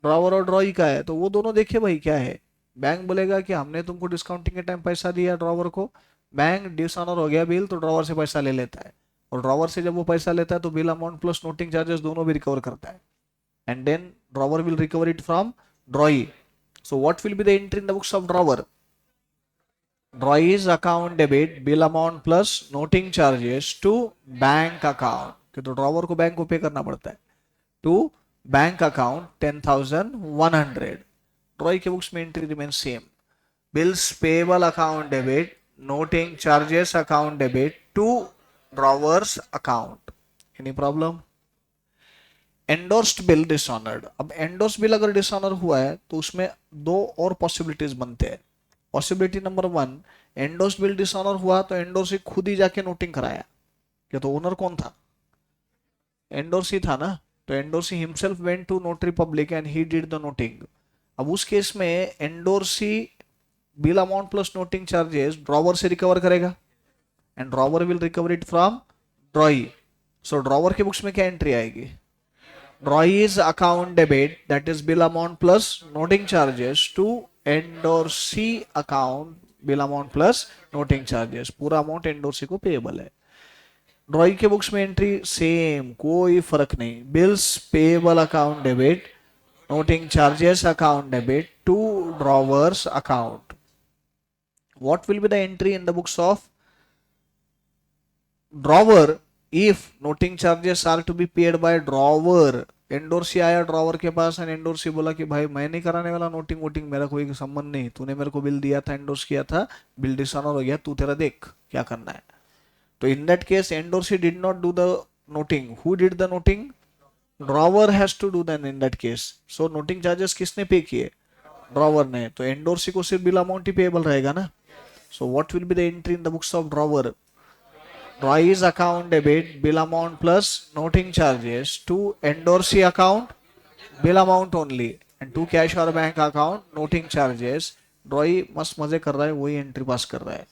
ड्रॉवर और ड्रॉई का है, तो वो दोनों देखिए भाई क्या है। बैंक बोलेगा कि हमने तुमको डिस्काउंटिंग के टाइम पैसा दिया ड्रॉवर को, बैंक डिसऑनर हो गया बिल तो ड्रॉवर से पैसा ले लेता है, और ड्रॉवर से जब वो पैसा लेता है तो bill amount plus noting charges दोनों भी रिकवर करता है, and then drawer will recover it from drawee. So what will be the entry in the books of drawer? Drawers account debit bill amount plus noting charges to bank account. कि तो drawer को bank को पे करना पड़ता है. To bank account 10,100. ड्रॉई के books में entry remain same. Bills payable account debit noting charges account debit to drawer's account. Any problem? Endorsed bill dishonoured. अब एंडोर्स्ड बिल अगर डिसऑनर हुआ है तो उसमें दो और पॉसिबिलिटीज बनते हैं. Possibility number 1, endorsed bill dishonour हुआ तो एंडोर्सी खुद ही जाके नोटिंग कराया. क्या तो ओनर कौन था? एंडोर्सी था ना. तो endorsee himself went to notary public and he did the noting. अब उस केस में endorsee bill amount plus noting charges drawer से रिकवर करेगा, and drawer will recover it from drawee. So drawer के बुक्स में क्या एंट्री आएगी? Drawers account debit, that is bill amount plus noting charges, to endorsee account bill amount plus noting charges. पूरा amount endorsee को payable है. ड्रॉई के books में entry same, कोई फर्क नहीं. Bills payable account debit noting charges account debit to drawer's account. What will be the entry in the books of drawer if noting charges are to be paid by drawer? Endorsee आया drawer के पास and endorsee बोला कि भाई मैं नहीं कराने वाला noting voting, मेरा कोई संबंध नहीं, तूने मेरे को बिल दिया था, एंडोर्स किया था, बिल डिसऑनर हो गया, तू तेरा देख क्या करना है. तो in that case endorsee did not do the noting. Who did the noting? Drawer has to do that in that case. So noting charges किसने पे किए? ड्रॉवर ने. तो एंडोर्सी को सिर्फ बिल अमाउंट ही पेएबल रहेगा ना. So what will be the entry in the books of drawer? Drawers account debit bill amount plus noting charges to endorsee account bill amount only, and to cash or bank account noting charges. ड्रॉई मस्त मजे कर रहा है, वही entry पास कर रहा है.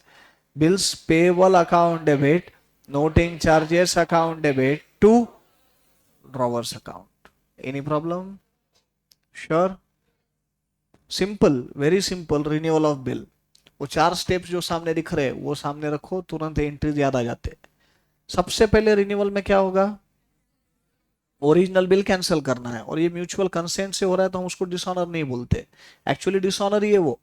Bills payable account debit noting charges account debit to drawer's account. Any problem? Sure? Simple, very simple. Renewal of bill. वो 4 स्टेप्स जो सामने दिख रहे हैं वो सामने रखो, तुरंत एंट्रीज याद आ जाते. सबसे पहले रिन्यूअल में क्या होगा? ओरिजिनल बिल कैंसिल करना है, और ये म्यूचुअल कंसेंट से हो रहा है तो हम उसको डिसऑनर नहीं बोलते. एक्चुअली डिसऑनर ही है वो,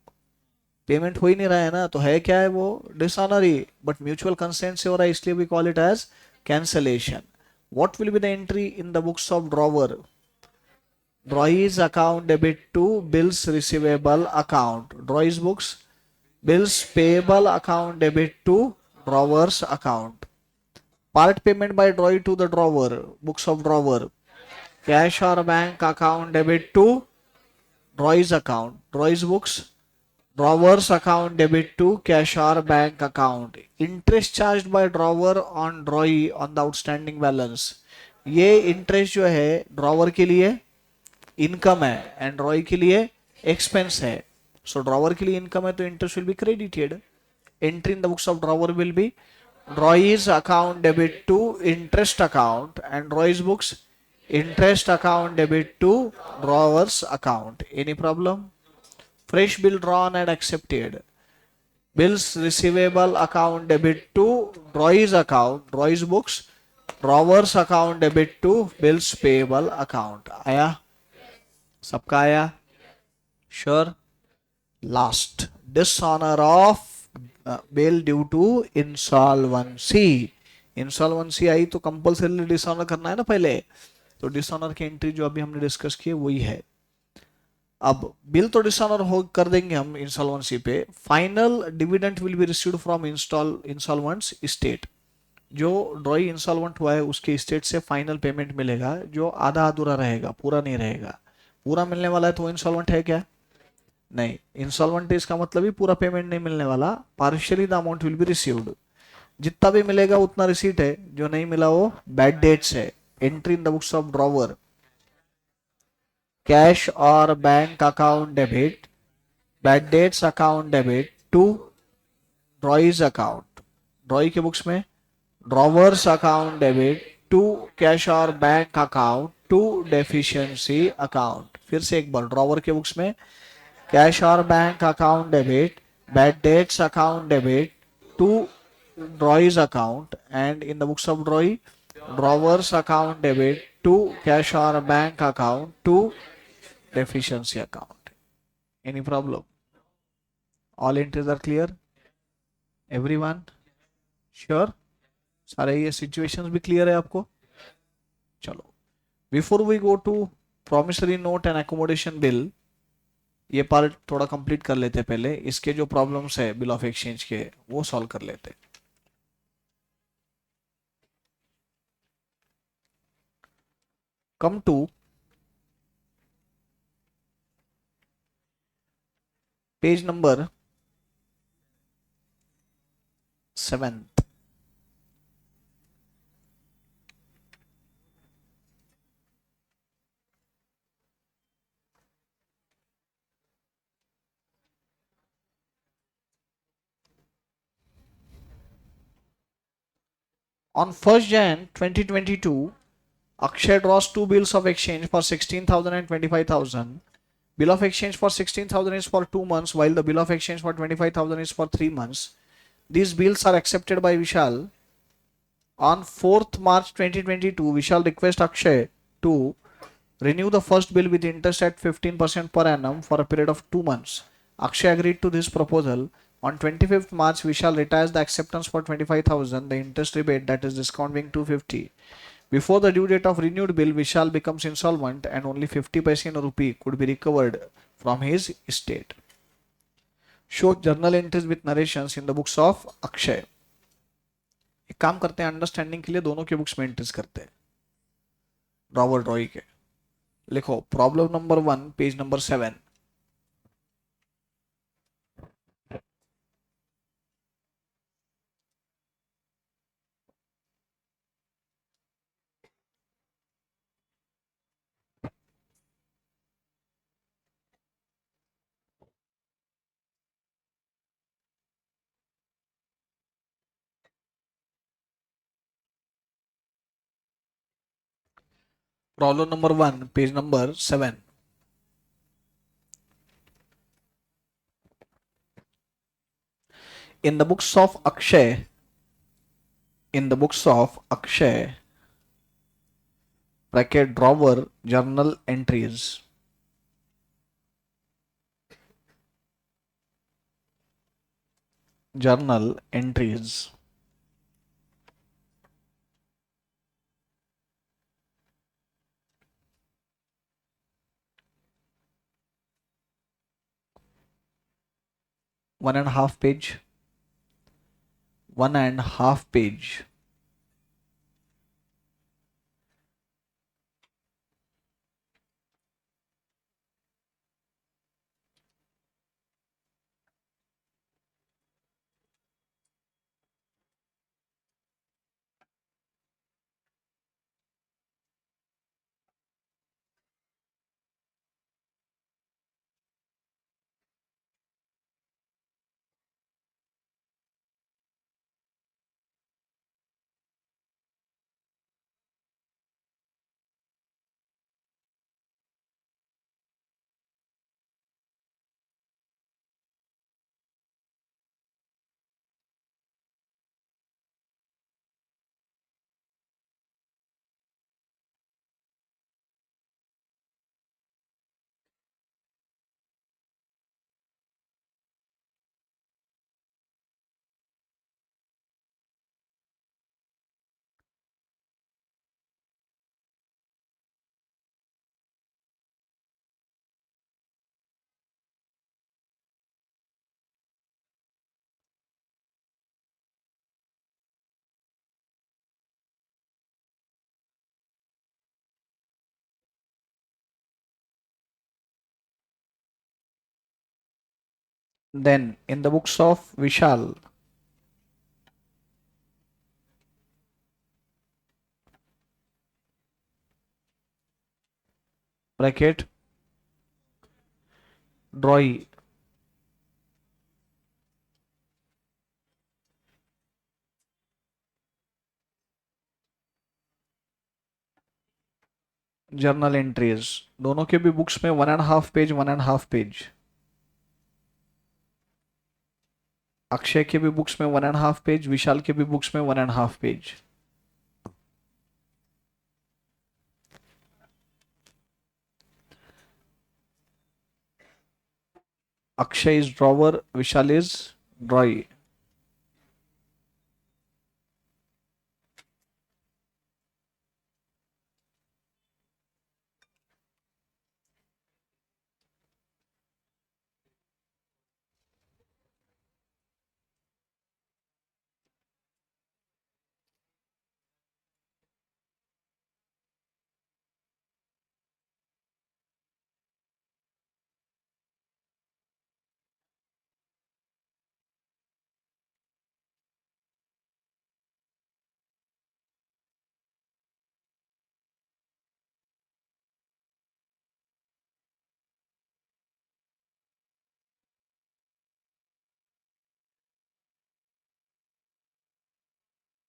पेमेंट हो ही नहीं रहा है ना, तो है क्या है वो? डिसऑनर ही, बट म्यूचुअल कंसेंट से हो रहा है इसलिए we call it as cancellation. What will be the entry in the books of drawer? Drawee's account debit to bills receivable account. Drawee's books bills payable account debit to drawers account. Part payment by drawee to the drawer, books of drawer. Cash or bank account debit to drawee's account. Drawee's books drawers account debit to cash or bank account. Interest charged by drawer on drawee on the outstanding balance. ये interest जो है drawer के लिए income है and drawee के लिए expense है. So drawer के लिए इनकम है तो interest will be credited. Entry in the books of drawer will be drawee's account debit to interest account, and drawee's books interest account debit to drawer's account. Any problem? Fresh bill drawn and accepted. Bills receivable account debit to drawee's account. Drawee's books drawer's account debit to bills payable account. आया? सबका आया? Sure? Last, dishonor of bill due to insolvency. Insolvency आई तो compulsory dishonour करना है ना पहले, तो डिसऑनर की एंट्री जो अभी हमने डिस्कस की वही है. अब बिल तो डिसऑनर हो कर देंगे हम इंसॉल्वेंसी पे. Final dividend will be received from insolvent's state. जो ड्रॉई इंसॉल्वेंट हुआ है उसके स्टेट से फाइनल पेमेंट मिलेगा, जो आधा अधूरा रहेगा, पूरा नहीं रहेगा. पूरा मिलने वाला है तो वो इंसॉल्वेंट है क्या? नहीं. इंसॉल्वेंट इसका मतलब ही पूरा पेमेंट नहीं मिलने वाला. Partially the amount will be received. जितना भी मिलेगा उतना रिसीट है, जो नहीं मिला वो बैड डेट्स है. Entry in the books of drawer. Cash और bank account debit bad debts account debit to drawee's account. Drawee के बुक्स में drawer's account debit to cash और bank account to deficiency account. फिर से एक बार, drawer के बुक्स में कैश और bank account debit, bad debts account debit to drawee's account, and in the books of drawer's account debit to cash और bank account to deficiency account. Any problem? All entries are clear? Everyone? Sure? सारे ये situations भी clear है आपको? चलो, before we go to promissory note and accommodation bill, ये part थोड़ा complete कर लेते पहले, इसके जो प्रॉब्लम्स है बिल ऑफ एक्सचेंज के वो सॉल्व कर लेते। Come to page number 7। On 1st Jan 2022, Akshay draws two bills of exchange for 16,000 and 25,000. Bill of exchange for 16,000 is for 2 months, while the bill of exchange for 25,000 is for 3 months. These bills are accepted by Vishal. On 4th March 2022, Vishal requests Akshay to renew the first bill with interest at 15% per annum for a period of 2 months. Akshay agreed to this proposal. On 25th March, Vishal retires the acceptance for 25,000, the interest rebate, that is discount, being 250. Before the due date of renewed bill, Vishal becomes insolvent and only 50 paise in a rupee could be recovered from his estate. Show journal entries with narrations in the books of Akshay. एक काम करते हैं, understanding के लिए दोनों के books में entries करते हैं, रॉबर्ट रॉय के। लिखो problem number 1, page number 7। Problem number 1, page number 7. In the books of Akshay, bracket drawer, journal entries. Journal entries. One and a half page. 1.5 page. Then in the books of Vishal, bracket Roy, journal entries दोनों के भी books में 1.5 page 1.5 page, Akshay के भी books में 1.5 page, विशाल के भी books में 1.5 page. Akshay is drawer, Vishal is drawee.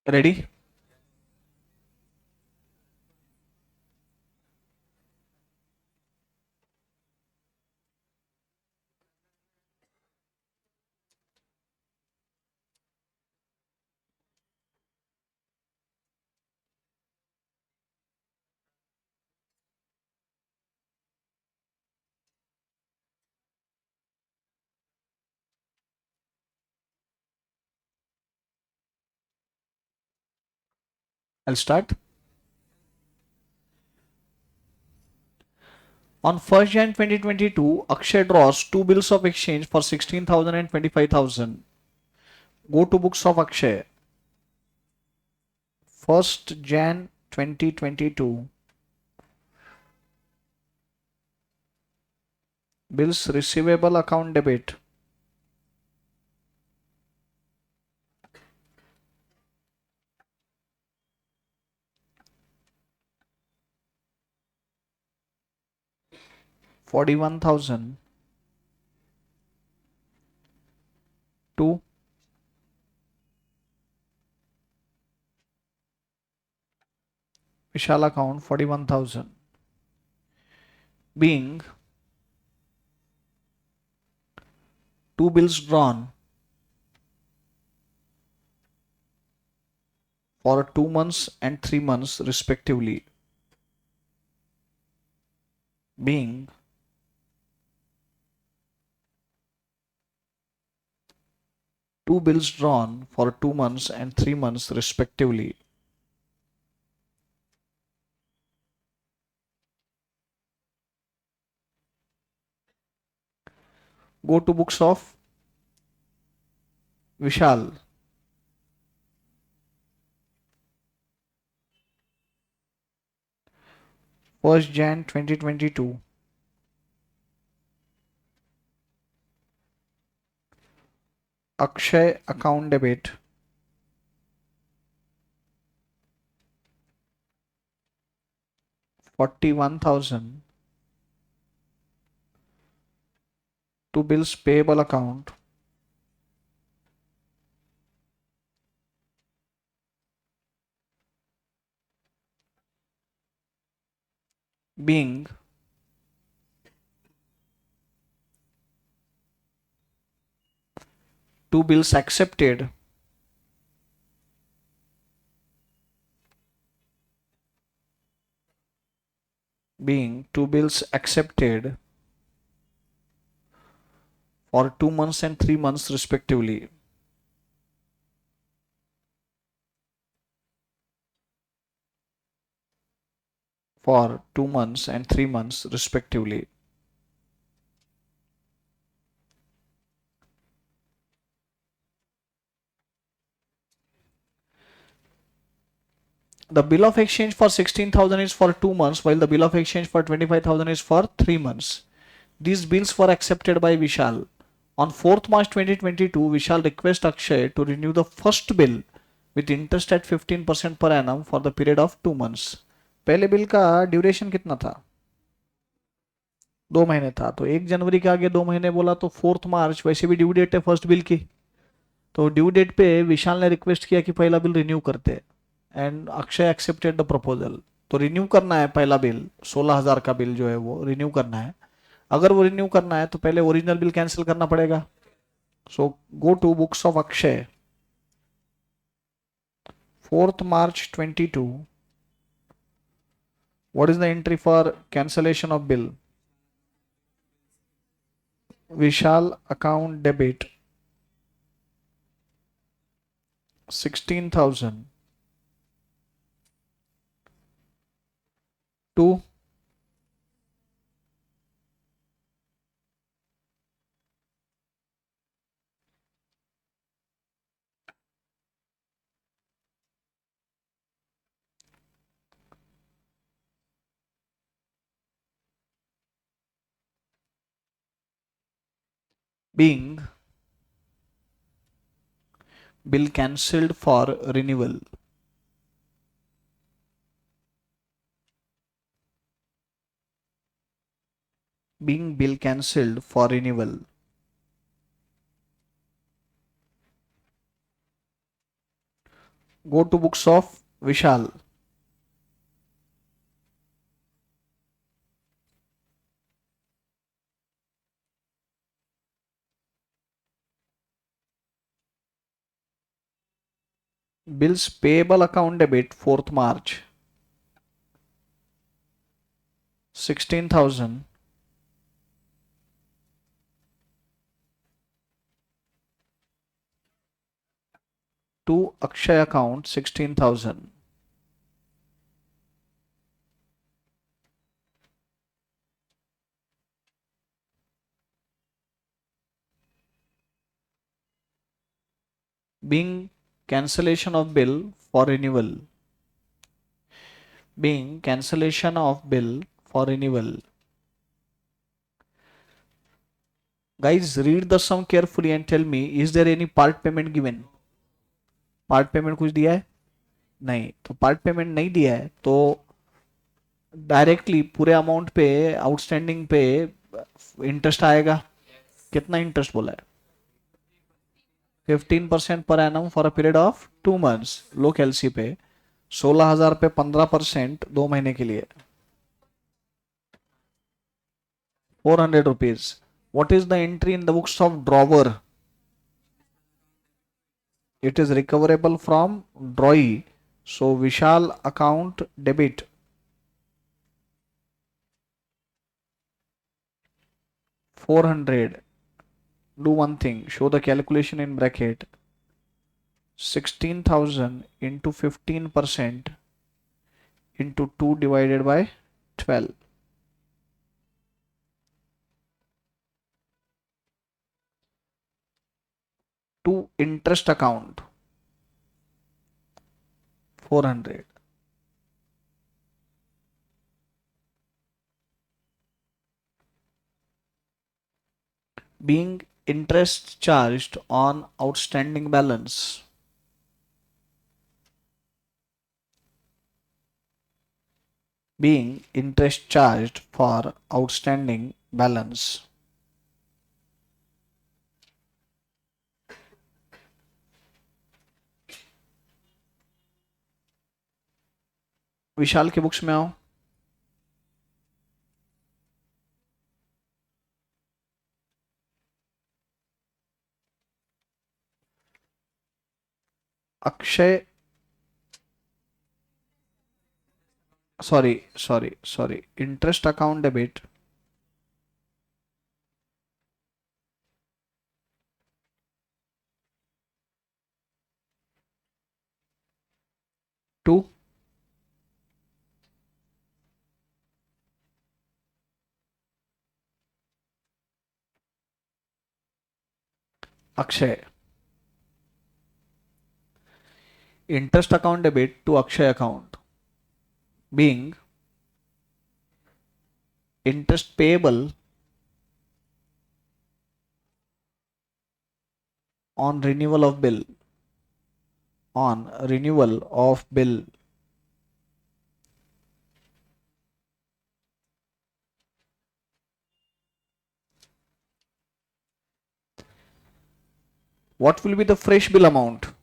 Ready? I'll start. On 1st Jan 2022, Akshay draws two bills of exchange for 16,000 and 25,000. Go to books of Akshay. 1st Jan 2022. Bills receivable account debit. $41,000 to Vishal account 41,000. Being two bills drawn for 2 months and 3 months respectively. Being two bills drawn for 2 months and 3 months respectively. Go to books of Vishal. First Jan 2022. Akshay account debit. $41,000 to bills payable account. Being two bills accepted for 2 months and 3 months respectively. For 2 months and 3 months respectively. The bill of exchange for 16,000 is for 2 months, while the bill of exchange for 25,000 is for 3 months. These bills were accepted by Vishal. On 4th March 2022, Vishal requests Akshay to renew the first bill with interest at 15% per annum for the period of 2 months. पहले bill का duration कितना था? 2 महीने था. तो 1 जनवरी के आगे 2 महीने बोला तो 4th मार्च वैसे भी ड्यू डेट है फर्स्ट बिल की. तो ड्यू डेट पे विशाल ने रिक्वेस्ट किया कि पहला बिल रिन्यू करते, and Akshay accepted the proposal. तो रिन्यू करना है पहला बिल, 16,000 का बिल जो है वो रिन्यू करना है। अगर वो रिन्यू करना है तो पहले ओरिजिनल बिल कैंसिल करना पड़ेगा। So go to books of Akshay, 4th March 22. What is the entry for cancellation of bill? Vishal account debit 16,000 to being bill cancelled for renewal. Being bill cancelled for renewal. Go to books of Vishal. Bills payable account debit 4th March 16,000 to Akshay account 16,000. Being cancellation of bill for renewal. Being cancellation of bill for renewal. Guys, read the sum carefully and tell me, is there any part payment given? Part payment कुछ दिया है? नहीं। तो part payment नहीं दिया है तो directly पूरे अमाउंट पे, आउटस्टैंडिंग पे इंटरेस्ट आएगा। कितना इंटरेस्ट बोला है? 15% per annum for a period of 2 months। लोक एलसी पे 16,000 पे 15% 2 महीने के लिए 400 rupees. What is the entry in the books of drawer? It is recoverable from drawee. So Vishal account debit 400. Do one thing, show the calculation in bracket. 16,000 into 15% into 2 divided by 12. To interest account 400. Being interest charged on outstanding balance. Being interest charged for outstanding balance. Vishal के books में आओ। Akshay, sorry, interest account debit to Akshay. Interest account debit to Akshay account. Being interest payable on renewal of bill. On renewal of bill. What will be the fresh bill amount?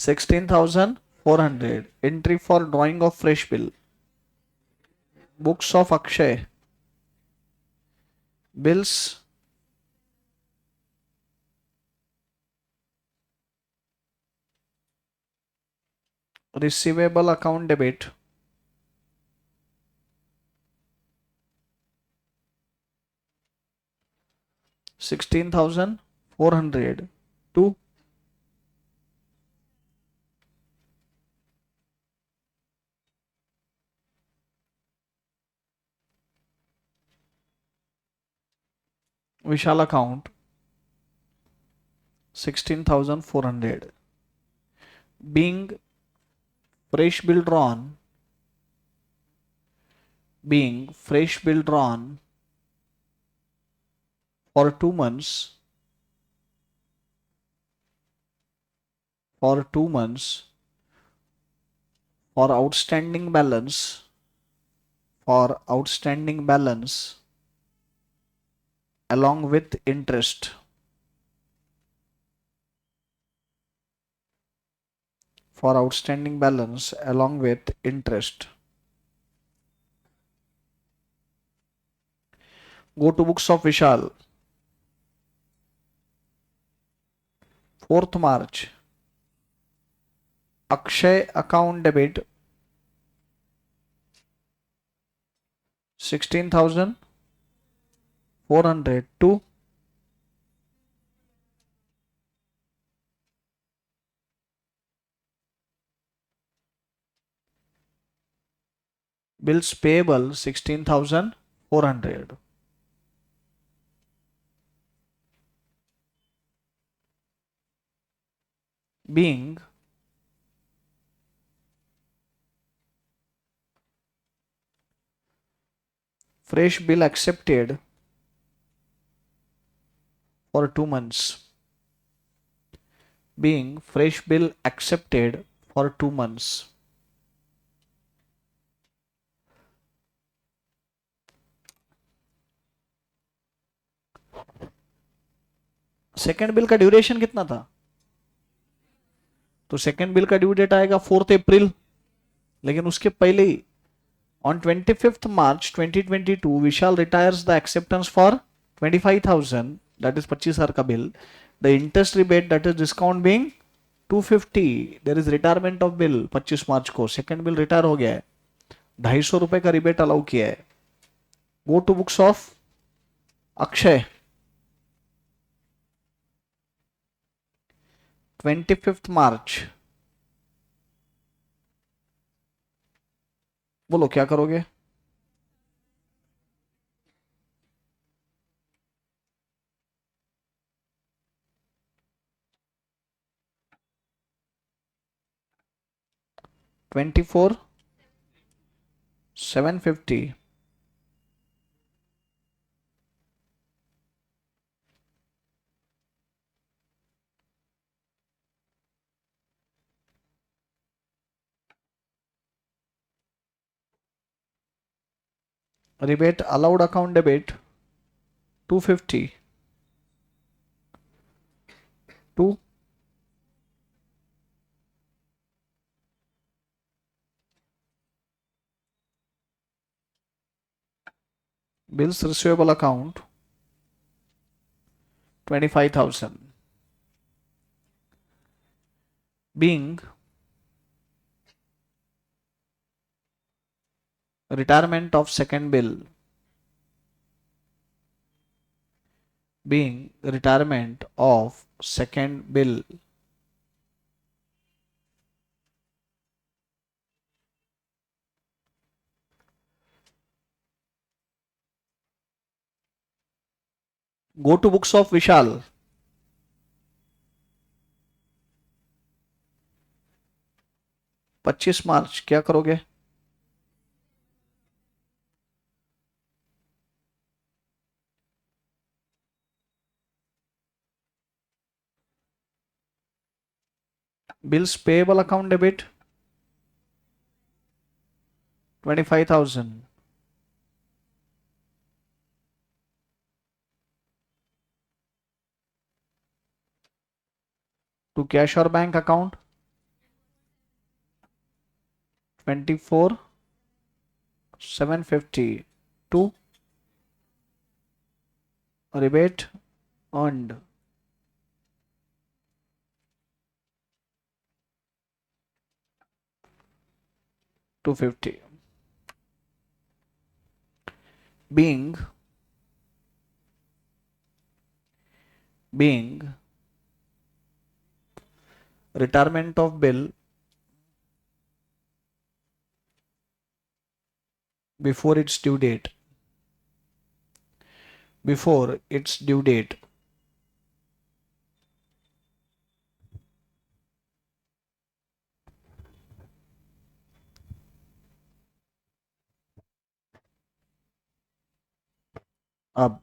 16,000 400. Entry for drawing of fresh bill. Books of Akshay. Bills. Receivable account debit. 16,400 to Vishal account 16,400. Being fresh bill drawn, being fresh bill drawn for 2 months, for 2 months, for outstanding balance, for outstanding balance along with interest, for outstanding balance along with interest. Go to books of Vishal. 4th March. Akshay account debit 16,400 to bills payable 16,400. Being fresh bill accepted for 2 months. Being fresh bill accepted for 2 months. Second bill का duration कितना था? तो second bill का due date आएगा 4 अप्रैल, लेकिन उसके पहले ही on 25th March 2022 Vishal retires the acceptance for 25,000, that is 25,000 का bill. The interest rebate, that is discount being 250. There is retirement of bill 25 मार्च को. सेकेंड बिल रिटायर हो गया है, 250 रुपए का रिबेट अलाउ किया है. Go to books of Akshay. 25th March. बोलो क्या करोगे? $24,750. Rebate allowed account debit 250 to bills receivable account 25,000. Being retirement of second bill, being retirement of second bill, go to books of Vishal. 25 मार्च क्या करोगे? Bills payable account debit 25,000 to cash or bank account 24,750 to rebate earned. $250 being retirement of bill before its due date. Before its due date. अब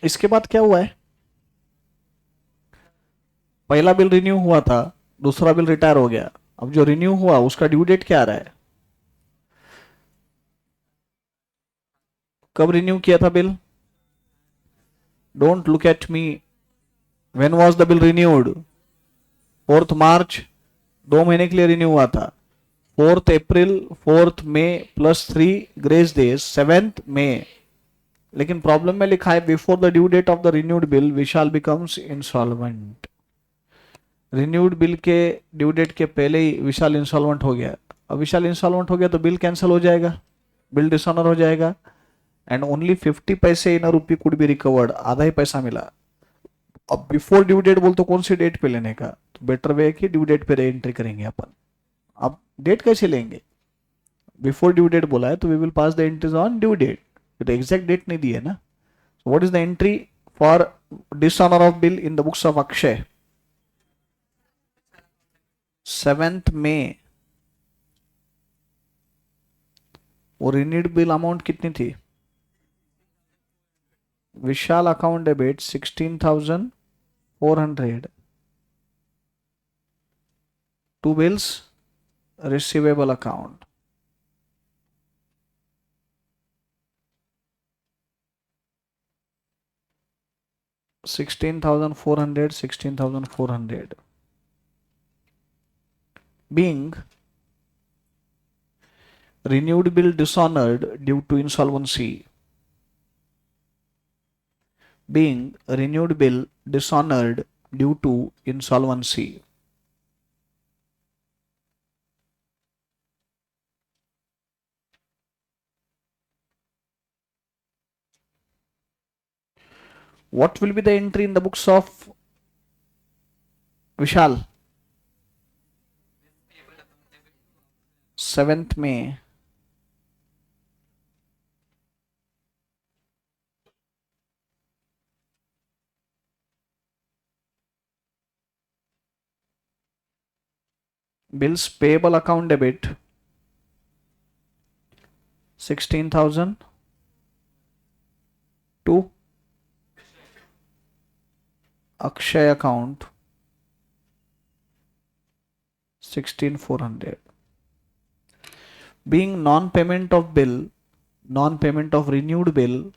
इसके बाद क्या हुआ है? पहला bill renew हुआ था, दूसरा बिल रिटायर हो गया। अब जो रिन्यू हुआ उसका ड्यू डेट क्या आ रहा है? कब रिन्यू किया था bill? Don't look at me. When was the bill renewed? 4 March, 2 महीने के लिए रिन्यू हुआ था। 4 अप्रैल, 4 मई प्लस 3 ग्रेस डेज, 7 मई। लेकिन प्रॉब्लम में लिखा है before the due date of the renewed bill Vishal becomes insolvent. Renewed bill के ड्यू डेट के पहले ही विशाल इंसॉल्वेंट हो गया। अब विशाल इंसॉल्वेंट हो गया तो बिल कैंसिल हो जाएगा, बिल डिसऑनर हो जाएगा। एंड ओनली 50 पैसे in rupee could be recovered, आधा ही पैसा मिला। अब बिफोर ड्यू डेट बोल तो कौन सी डेट पे लेने का? तो बेटर वे है कि ड्यू डेट पे रे एंट्री करेंगे अपन। अब डेट कैसे लेंगे? बिफोर ड्यू डेट बोला है तो we will pass the entries on due date. तो एग्जैक्ट डेट नहीं दी है ना। What is the entry for dishonour of bill in the books of Akshay? 7 मई। वो रिन्यूड बिल अमाउंट कितनी थी? Vishal account debit 16,400 to bills receivable account. $16,400 being renewed bill dishonored due to insolvency. Being renewed bill dishonored due to insolvency. What will be the entry in the books of Vishal? 7th May. Bills payable account debit 16,000 to Akshay account 16,400. Being non-payment of bill, non-payment of renewed bill,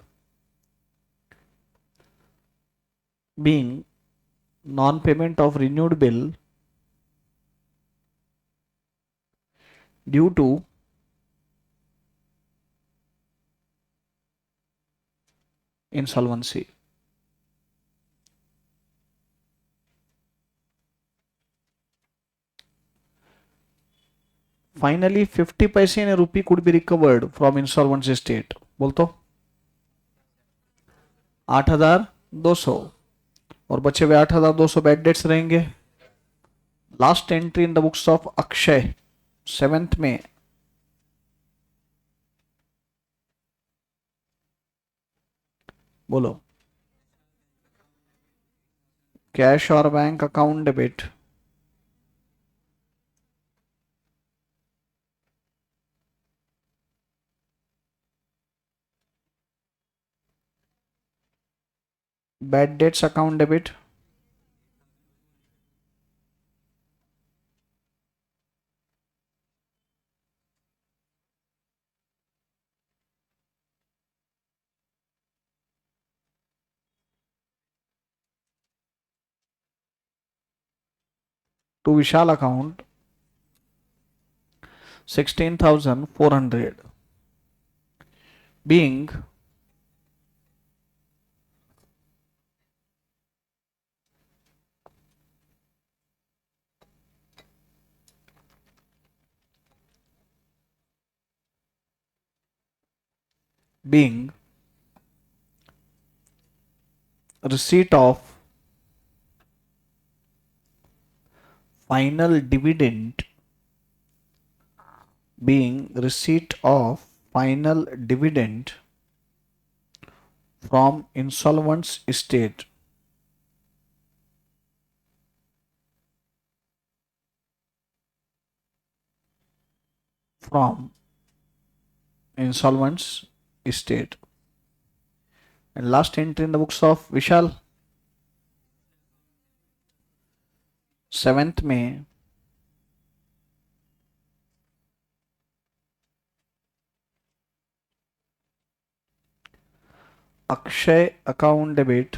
being non-payment of renewed bill due to insolvency. Finally 50 paise in a rupee could be recovered from insolvency state. बोल तो 8,200 और बचे हुए 8,200 bad debts रहेंगे। Last entry in the books of Akshay 7th में बोलो। Cash और bank account debit bad debts account debit to Vishal account 16,400 being being receipt of final dividend being receipt of final dividend from insolvent estate from insolvent estate. And last entry in the books of Vishal, 7th May, Akshay account debit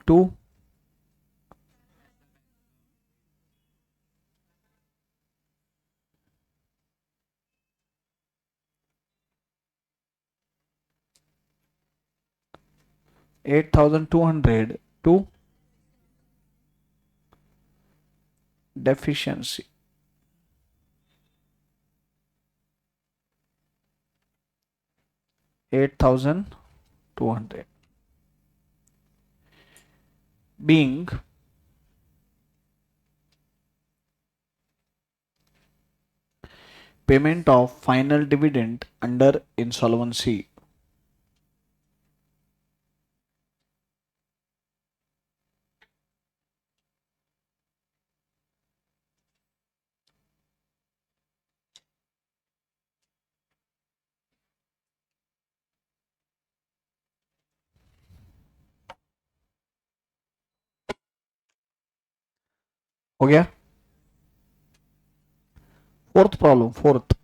to 8,200 to deficiency 8,200 being payment of final dividend under insolvency. हो गया. Fourth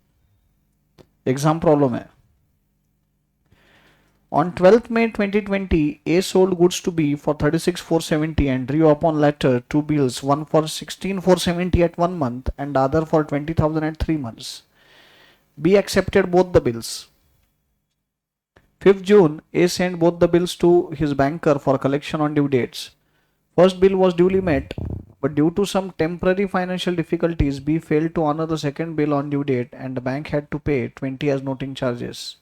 exam problem है. On 12th May 2020, A sold goods to B for 36,470 and drew upon letter two bills, one for 16,470 at 1 month and the other for 20,000 at 3 months. B accepted both the bills. 5th June, A sent both the bills to his banker for collection on due dates. First bill was duly met, but due to some temporary financial difficulties, B failed to honor the second bill on due date and the bank had to pay 20 as noting charges.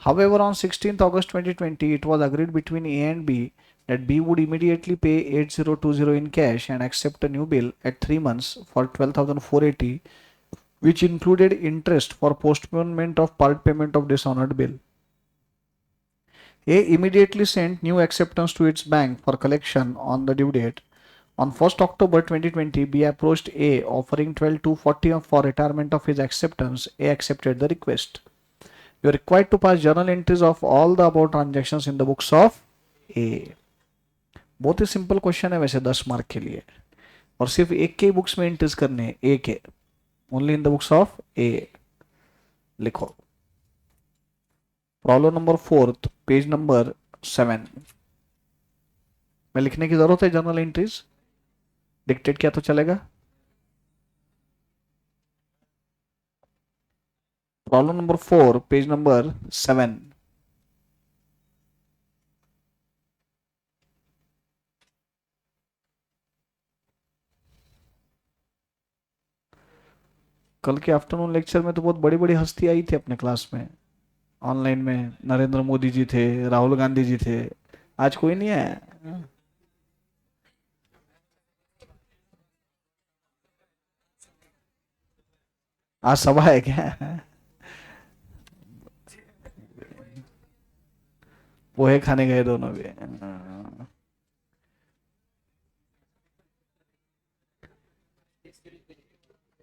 However, on 16th August 2020, it was agreed between A and B that B would immediately pay 8020 in cash and accept a new bill at 3 months for 12,480, which included interest for postponement of part payment of dishonored bill. A immediately sent new acceptance to its bank for collection on the due date. On 1st October 2020, B approached A offering 12,240 for retirement of his acceptance. A accepted the request. You are required to pass journal entries of all the above transactions in the books of A. बहुत ही simple question है वैसे 10 mark के लिए, और सिर्फ एक के books में एंट्रीज करने हैं, A K, only in the books of A. लिखो प्रॉब्लम नंबर 4, पेज नंबर 7 में लिखने की जरूरत है जर्नल एंट्रीज. डिक्टेट किया तो चलेगा. Problem number 4, page number 7. कल के आफ्टरनून लेक्चर में तो बहुत बड़ी बड़ी हस्ती आई थी अपने क्लास में. ऑनलाइन में नरेंद्र मोदी जी थे, राहुल गांधी जी थे. आज कोई नहीं है. आज सभा है क्या? पोहे खाने गए दोनों भी.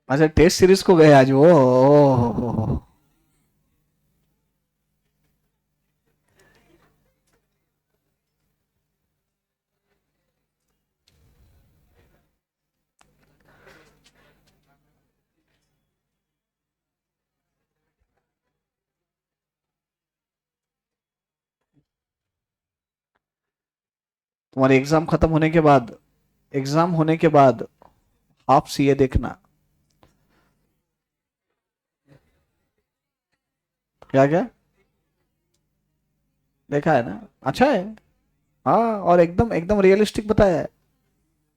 अच्छा, टेस्ट सीरीज को गए आज वो. तुम्हारे एग्जाम खत्म होने के बाद, एग्जाम होने के बाद आप सीए देखना। क्या क्या देखा है ना? अच्छा है। हाँ, और एकदम एकदम रियलिस्टिक बताया है।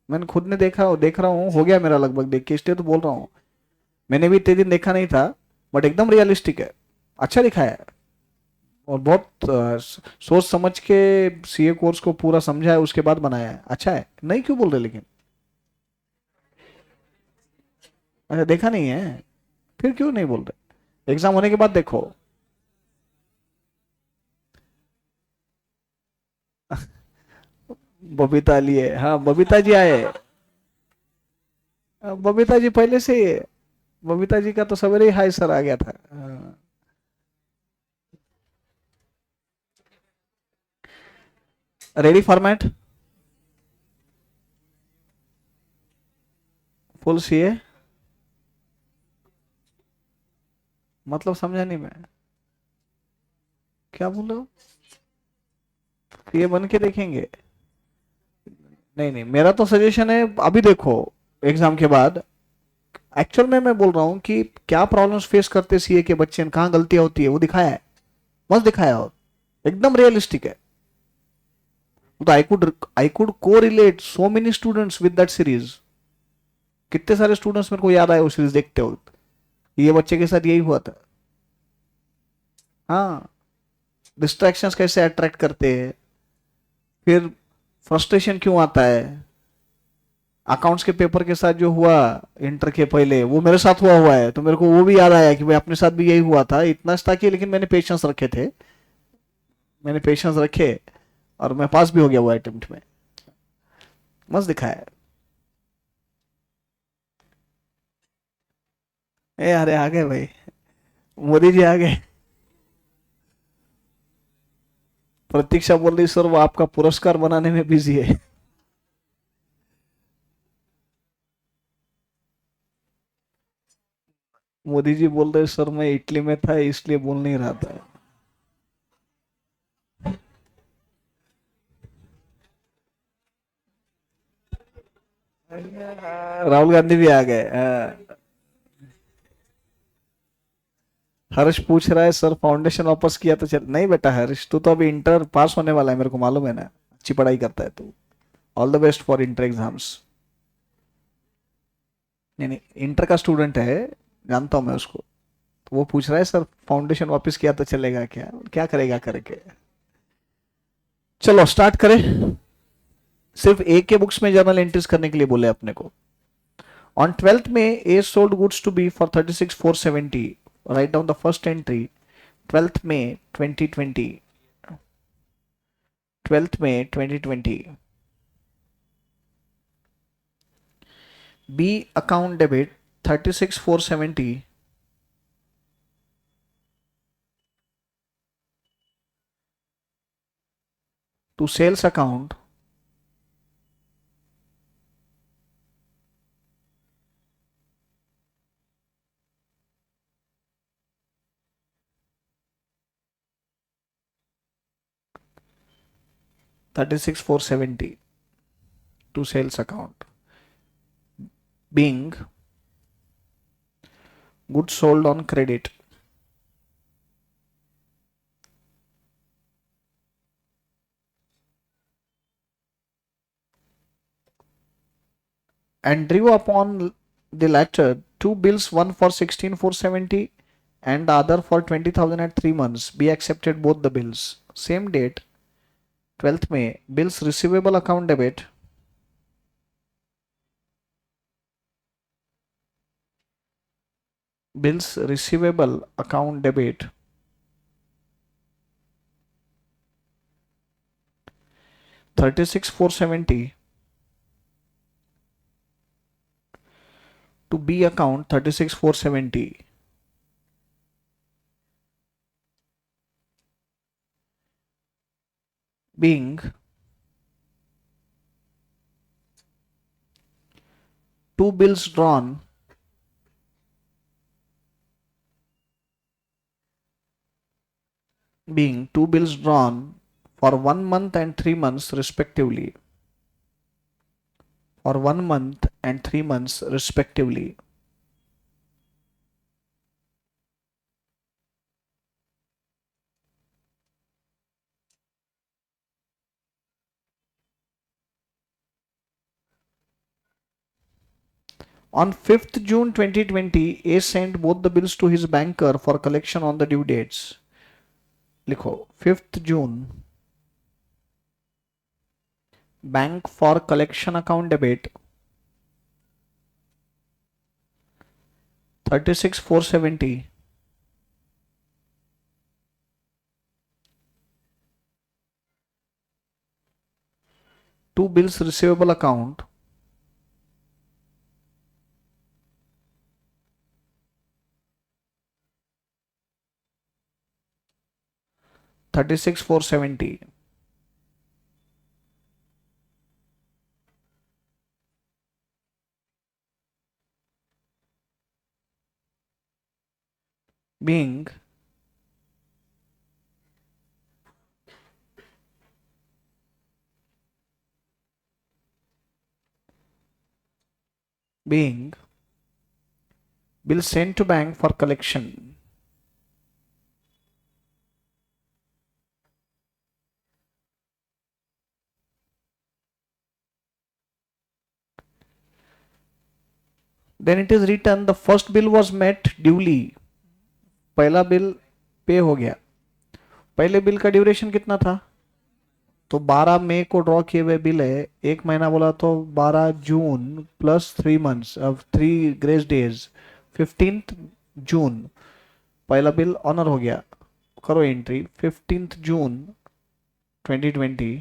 मैंने खुद ने देखा, देख रहा हूँ, हो गया मेरा लगभग देख के, इसलिए तो बोल रहा हूँ। मैंने भी इतने दिन देखा नहीं था, बट एकदम रियलिस्टिक है। अच्छा लिखा है। और बहुत सोच समझ के सीए कोर्स को पूरा समझा है, उसके बाद बनाया है। अच्छा है, नहीं क्यों बोल रहे लेकिन? अच्छा, देखा नहीं है? फिर क्यों नहीं बोल रहे? एग्जाम होने के बाद देखो। बबीता लिए, हाँ बबीता जी आए। बबीता जी पहले से ही है। बबीता जी का तो सवेरे ही हाई सर आ गया था। Ready format, full CA. मतलब समझा नहीं मैं। क्या बोल रहे हो? ये बन के देखेंगे? नहीं नहीं, मेरा तो सजेशन है अभी देखो, एग्जाम के बाद। एक्चुअल में मैं बोल रहा हूँ कि क्या प्रॉब्लम्स फेस करते सीए के बच्चे, कहाँ गलतियां होती है, वो दिखाया है। मस्त दिखाया, और एकदम रियलिस्टिक है। तो आई कुड को relate so many students with that series. कितने सारे स्टूडेंट्स मेरे को याद आए वो सीरीज देखते हो। ये बच्चे के साथ यही हुआ था। हाँ, डिस्ट्रैक्शंस कैसे अट्रैक्ट करते हैं, फिर फ्रस्ट्रेशन क्यों आता है। अकाउंट्स के पेपर के साथ जो हुआ इंटर के पहले, वो मेरे साथ हुआ है, तो मेरे को वो भी याद आया कि भाई अपने साथ भी यही हुआ था, इतना था कि, लेकिन मैंने पेशेंस रखे थे। मैंने पेशेंस रखे, और मैं पास भी हो गया वो अटेम्प्ट में। मस्त दिखाया है। ए अरे आ गए भाई, मोदी जी आ गए। प्रतीक्षा बोल रही सर वो आपका पुरस्कार बनाने में बिजी है। मोदी जी बोल रहे सर मैं इटली में था इसलिए बोल नहीं रहा था। राहुल गांधी भी आ गए। हर्ष पूछ रहा है सर फाउंडेशन वापस किया तो चल, नहीं बेटा हर्ष, तू तो अभी इंटर पास होने वाला है, मेरे को मालूम है ना, अच्छी पढ़ाई करता है तू। All the best for inter exams. नहीं नहीं, इंटर का स्टूडेंट है, जानता हूँ मैं उसको। तो वो पूछ रहा है सर फाउंडेशन वापस किया तो चलेगा क्या, क्या करेगा करके। चलो स्टार्ट करें। सिर्फ एक के बुक्स में जर्नल एंट्रीज करने के लिए बोले अपने को। ऑन 12th में A sold goods to B for 36,470। Right down the first entry. 12th में 2020। 12th में 2020। B account debit 36,470 to sales account 36,470 to sales account being goods sold on credit and drew upon the latter two bills, one for 16,470 and the other for 20,000 at 3 months. Be accepted both the bills. Same date 12th May. Bills receivable account debit bills receivable account debit 36,470 to B account 36,470 being two bills drawn being two bills drawn for 1 month and 3 months respectively, for 1 month and 3 months respectively. On 5th June 2020, A sent both the bills to his banker for collection on the due dates. लिखो 5th June, bank for collection account debit 36,470. Two bills receivable account 36,470. Being bill sent to bank for collection. Then it is written the first bill was met duly. पहला bill pay हो गया. पहले bill का duration कितना था? तो 12 मई को draw किए हुए बिल है. एक महीना बोला तो 12 जून प्लस 3 मंथ्स अब 3 ग्रेस डेज 15th जून पहला बिल ऑनर हो गया. करो entry 15th June 2020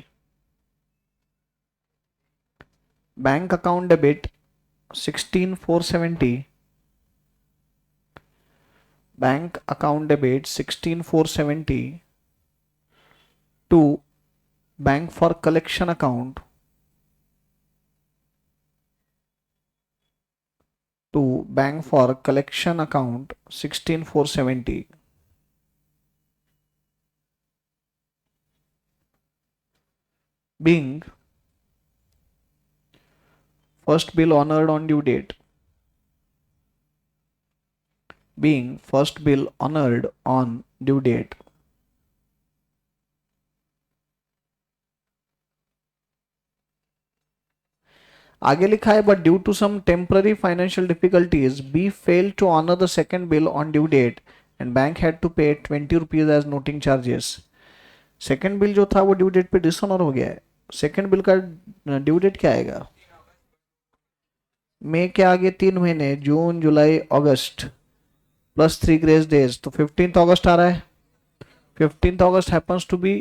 bank account debit 16,470. Bank account debit 16,470 to bank for collection account to bank for collection account 16,470. Being first bill honored on due date. Being first bill honored on due date. आगे लिखा है but due to some temporary financial difficulties B fail to honour the second bill on due date and bank had to pay 20 rupees as noting charges. Second bill जो था वो due date पे dishonour हो गया है. Second bill का due date क्या आएगा? मई के आगे 3 महीने जून जुलाई अगस्त प्लस 3 ग्रेस डेज तो 15th अगस्त आ रहा है. 15th अगस्त happens to be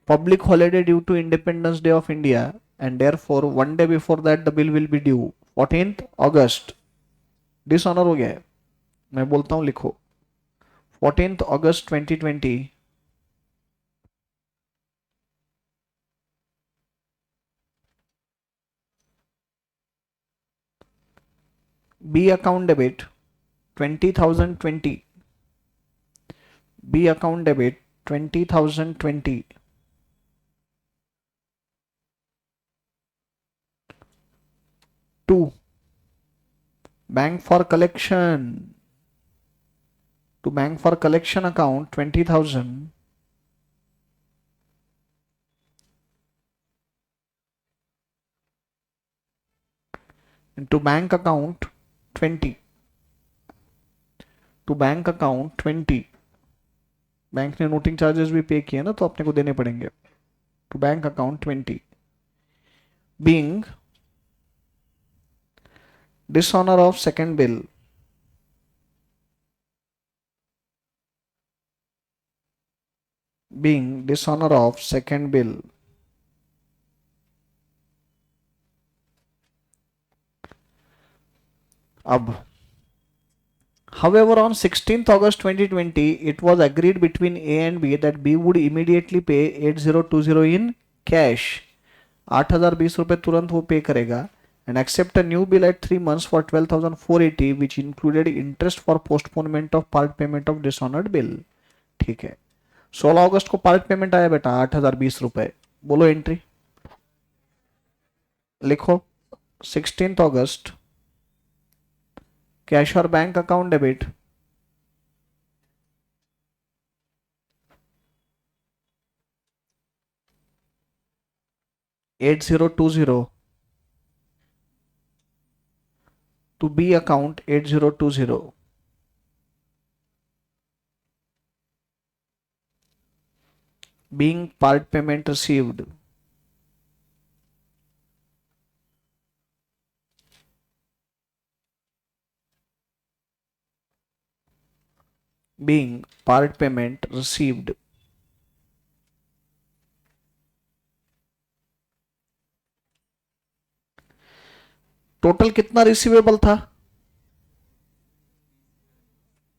public holiday due to Independence Day of India and therefore one day before that the bill will be due 14th August. Dishonour हो गया है. मैं बोलता हूं लिखो 14th August 2020 B account debit 20,020. B account debit 20,020 to bank for collection account 20,000 into bank account 20 to bank account 20. Bank ने noting charges भी pay किए ना तो अपने को देने पड़ेंगे. To bank account 20 being dishonor of second bill being dishonor of second bill. अब however on 16th August 2020 it was agreed between A and B that B would immediately pay 8020 in cash. 8,020 रुपए तुरंत वो पे करेगा and accept a new bill at 3 months for 12,480 which included interest for postponement of part payment of dishonored bill. ठीक है. 16 अगस्त को part payment आया बेटा 8,020 रुपए. बोलो एंट्री लिखो 16th August, cash or bank account debit, 8020 to B account 8020. Being part payment received. Being part payment received. Total कितना receivable था?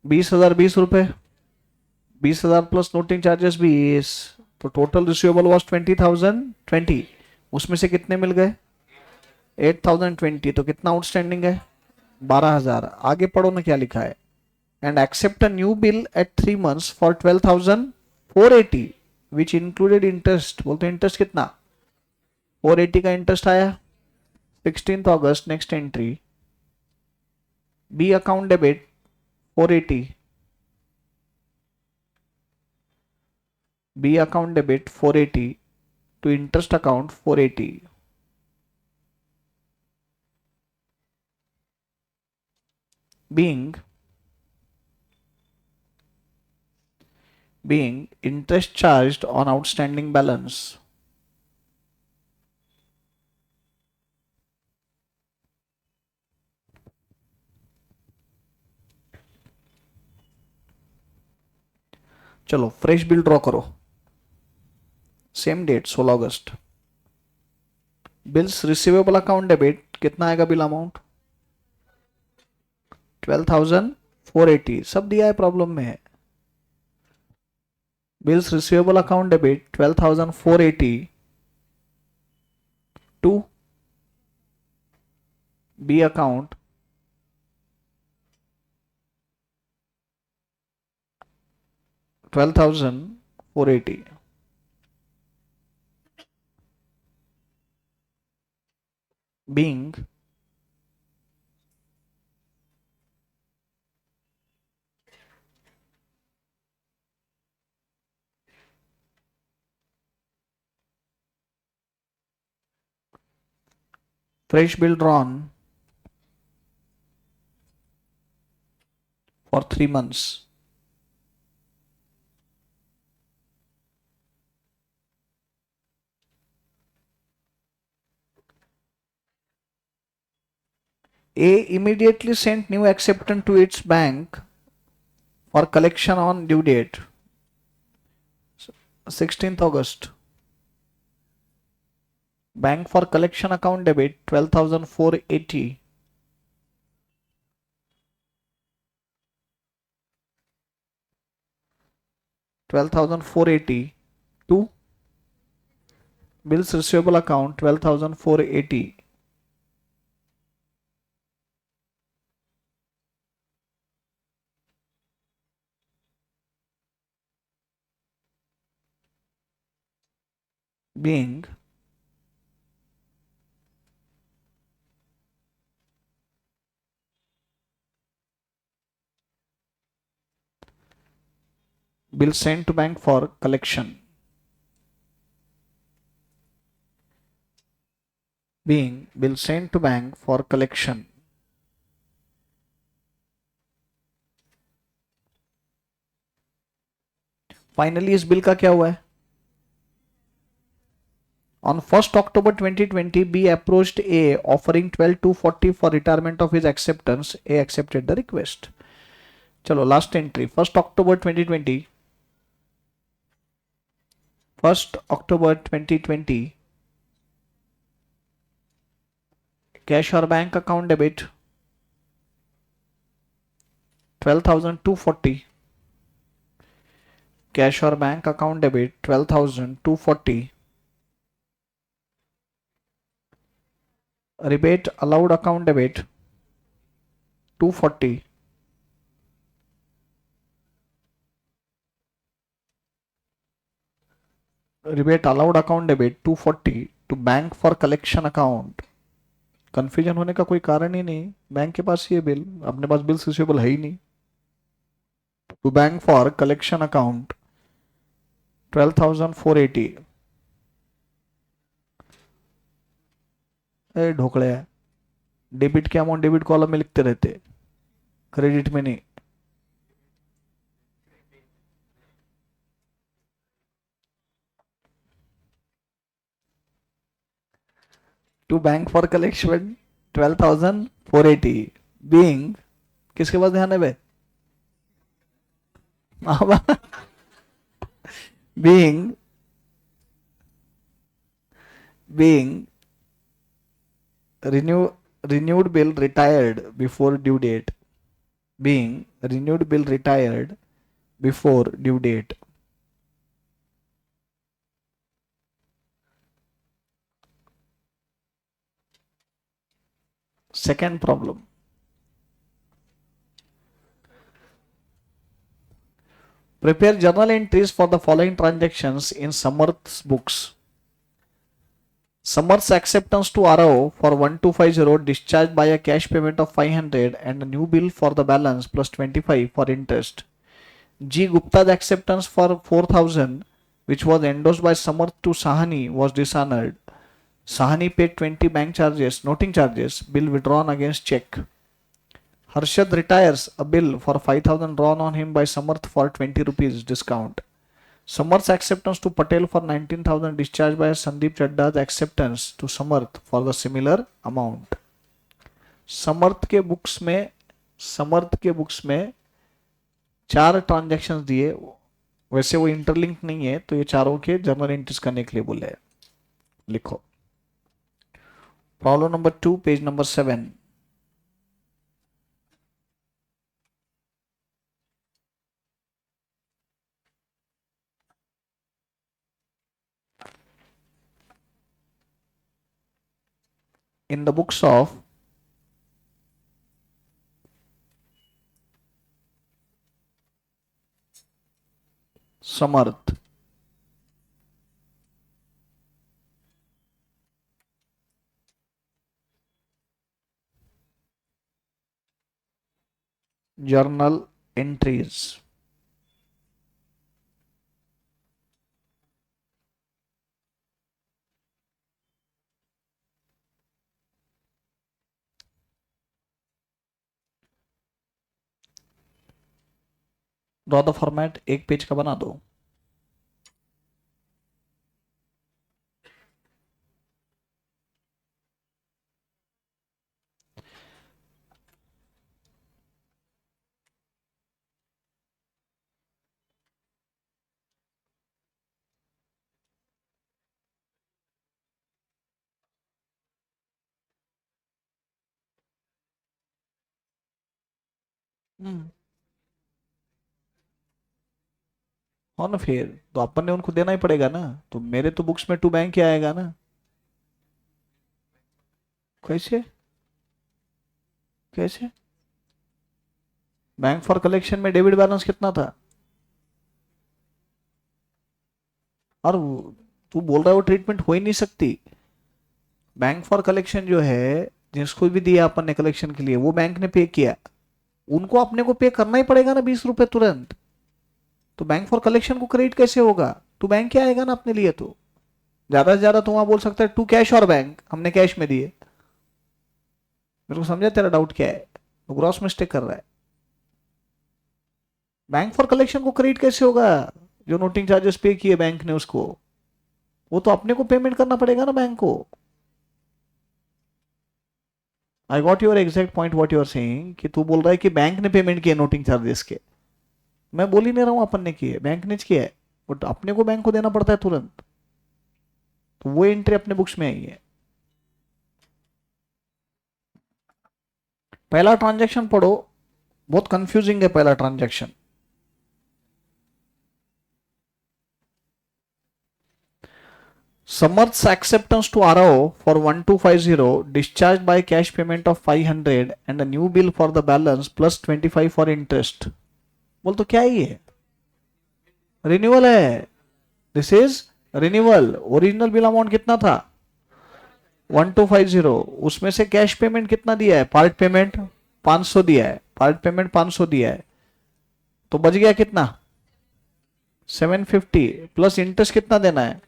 20,020 रुपए, 20,000 प्लस नोटिंग चार्जेस 20, तो टोटल रिसीवेबल वॉज 20,020। उसमें से कितने मिल गए? 8,020। तो कितना आउटस्टैंडिंग है? 12,000। आगे पढ़ो ना क्या लिखा है। And accept a new bill at 3 months for 12,480 which included interest. बोलते इंटरेस्ट कितना? 480 का इंटरेस्ट आया। 16th August, next entry, B account debit 480, B account debit 480 to interest account 480. Being interest charged on outstanding balance. चलो fresh bill draw करो। Same date 16 अगस्त। Bills receivable account debit कितना आएगा? Bill amount 12,480। सब दिया है, problem में है। Bills receivable account debit 12,480 to B account 12,480. Being fresh bill drawn for 3 months. A immediately sent new acceptance to its bank for collection on due date 16th August. Bank for collection account debit 12,480. to bills receivable account 12,480. Being bill sent to bank for collection. Being bill sent to bank for collection. Finally इस bill का क्या हुआ है? On 1st October 2020, B approached A offering 12,240 for retirement of his acceptance. A accepted the request. चलो last entry 1st October 2020, 1st October 2020, cash और bank account debit 12,240, cash और bank account debit 12,240, rebate allowed account debit 240, rebate allowed account debit 240 to bank for collection account confusion होने का कोई कारण ही नहीं, bank के पास ही है बिल, अपने पास बिल्स रिसीवेबल है ही नहीं। To bank for collection account 12,480। ए ढोकले, डेबिट के अमाउंट डेबिट कॉलम में लिखते रहते, क्रेडिट में नहीं। To bank for collection 12,480 being, किसके पास ध्यान है बे? Being being renew renewed bill retired before due date, being renewed bill retired before due date। Second problem, prepare journal entries for the following transactions in Samarth's books. Samarth's acceptance to RO for 1250 discharged by a cash payment of 500 and a new bill for the balance plus 25 for interest. G. Gupta's acceptance for 4,000 which was endorsed by Samarth to Sahani was dishonored. Sahani paid 20 bank charges, noting charges, bill withdrawn against check. Harshad retires a bill for 5,000 drawn on him by Samarth for 20 rupees discount. Samarth's acceptance to Patel for 19,000 discharged by Sandeep Chadda's acceptance to Samarth for the similar amount. समर्थ के books में 4 transactions दिए, वैसे वो interlink नहीं है, तो ये चारों के जर्नल एंट्रीज करने के लिए बोले हैं। लिखो problem number 2 page number 7। In the books of Samarth, journal entries, draw the format, एक पेज का बना दो। हाँ ना, फिर तो अपन ने उनको देना ही पड़ेगा ना, तो मेरे तो बुक्स में टू बैंक ही आएगा ना। कैसे कैसे बैंक फॉर कलेक्शन में डेबिट बैलेंस कितना था? और तू बोल रहा है वो ट्रीटमेंट हो ही नहीं सकती। बैंक फॉर कलेक्शन जो है, जिसको भी दिया अपन ने कलेक्शन के लिए, वो बैंक ने पे किया, उनको अपने को पे करना ही पड़ेगा ना 20 रुपए तुरंत। तो बैंक फॉर कलेक्शन को क्रेडिट कैसे होगा? तू बैंक क्या आएगा ना अपने लिए। तो ज्यादा से ज्यादा तो वहां बोल सकता है टू कैश और बैंक, हमने कैश में दिए। मेरे को समझा तेरा डाउट क्या है, तो ग्रॉस मिस्टेक कर रहा है। बैंक फॉर कलेक्शन को क्रेडिट कैसे होगा? जो नोटिंग चार्जेस पे किए बैंक ने उसको, वो तो अपने को पेमेंट करना पड़ेगा ना बैंक को। I got your exact point what you are saying, कि तू बोल रहा है कि बैंक ने पेमेंट किए नोटिंग चार्जेस के। मैं बोल ही नहीं रहा हूं अपन ने किए, बैंक ने किया है, बट अपने को बैंक को देना पड़ता है तुरंत। तो वो एंट्री अपने बुक्स में आई है। पहला ट्रांजैक्शन पढ़ो, बहुत कंफ्यूजिंग है पहला transaction. Samarth's acceptance to RO for 1250 discharged by cash payment of 500 and a new bill for the balance plus 25 for interest। बोल तो क्या ही है? रिन्यूअल है। This is renewal. Original bill amount कितना था? 1250, उसमें से कैश पेमेंट कितना दिया है, पार्ट पेमेंट 500 दिया है, पार्ट पेमेंट 500 दिया है, तो बच गया कितना 750, प्लस इंटरेस्ट कितना देना है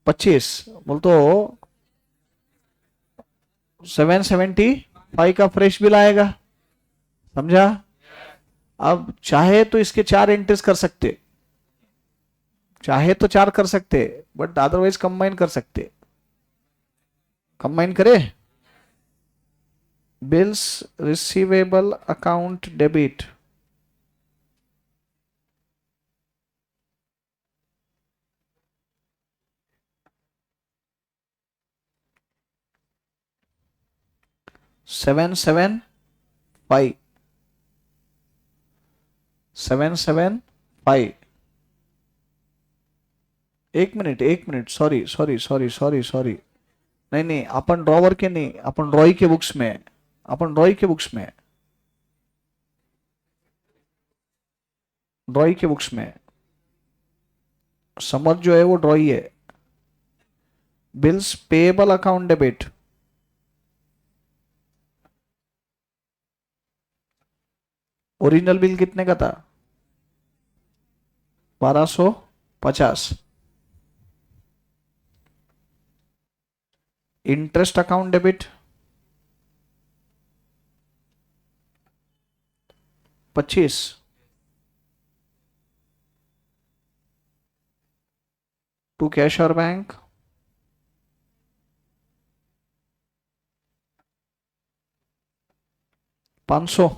25, बोल तो 775 का फ्रेश बिल आएगा, समझा। अब चाहे तो इसके चार इंटरेस्ट कर सकते, चाहे तो चार कर सकते, बट अदरवाइज कंबाइन कर सकते, कंबाइन करे। Bills receivable account debit, seven seven five, 775, एक minute, sorry sorry sorry sorry sorry, नहीं नहीं, अपन ड्रॉवर के नहीं, अपन रॉय के बुक्स में है, अपन रॉय के बुक्स में है, ड्रॉय के बुक्स में है, समझ जो है वो ड्रॉई है। Bills payable account debit, original bill कितने का था 1250, interest account debit 25, to cash और bank 500,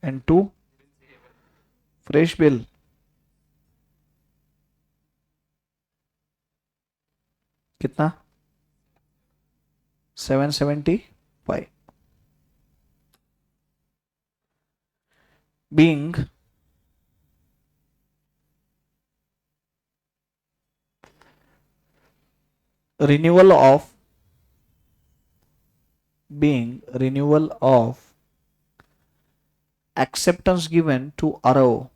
and to fresh bill कितना 775, being renewal of, being renewal of acceptance given to RO,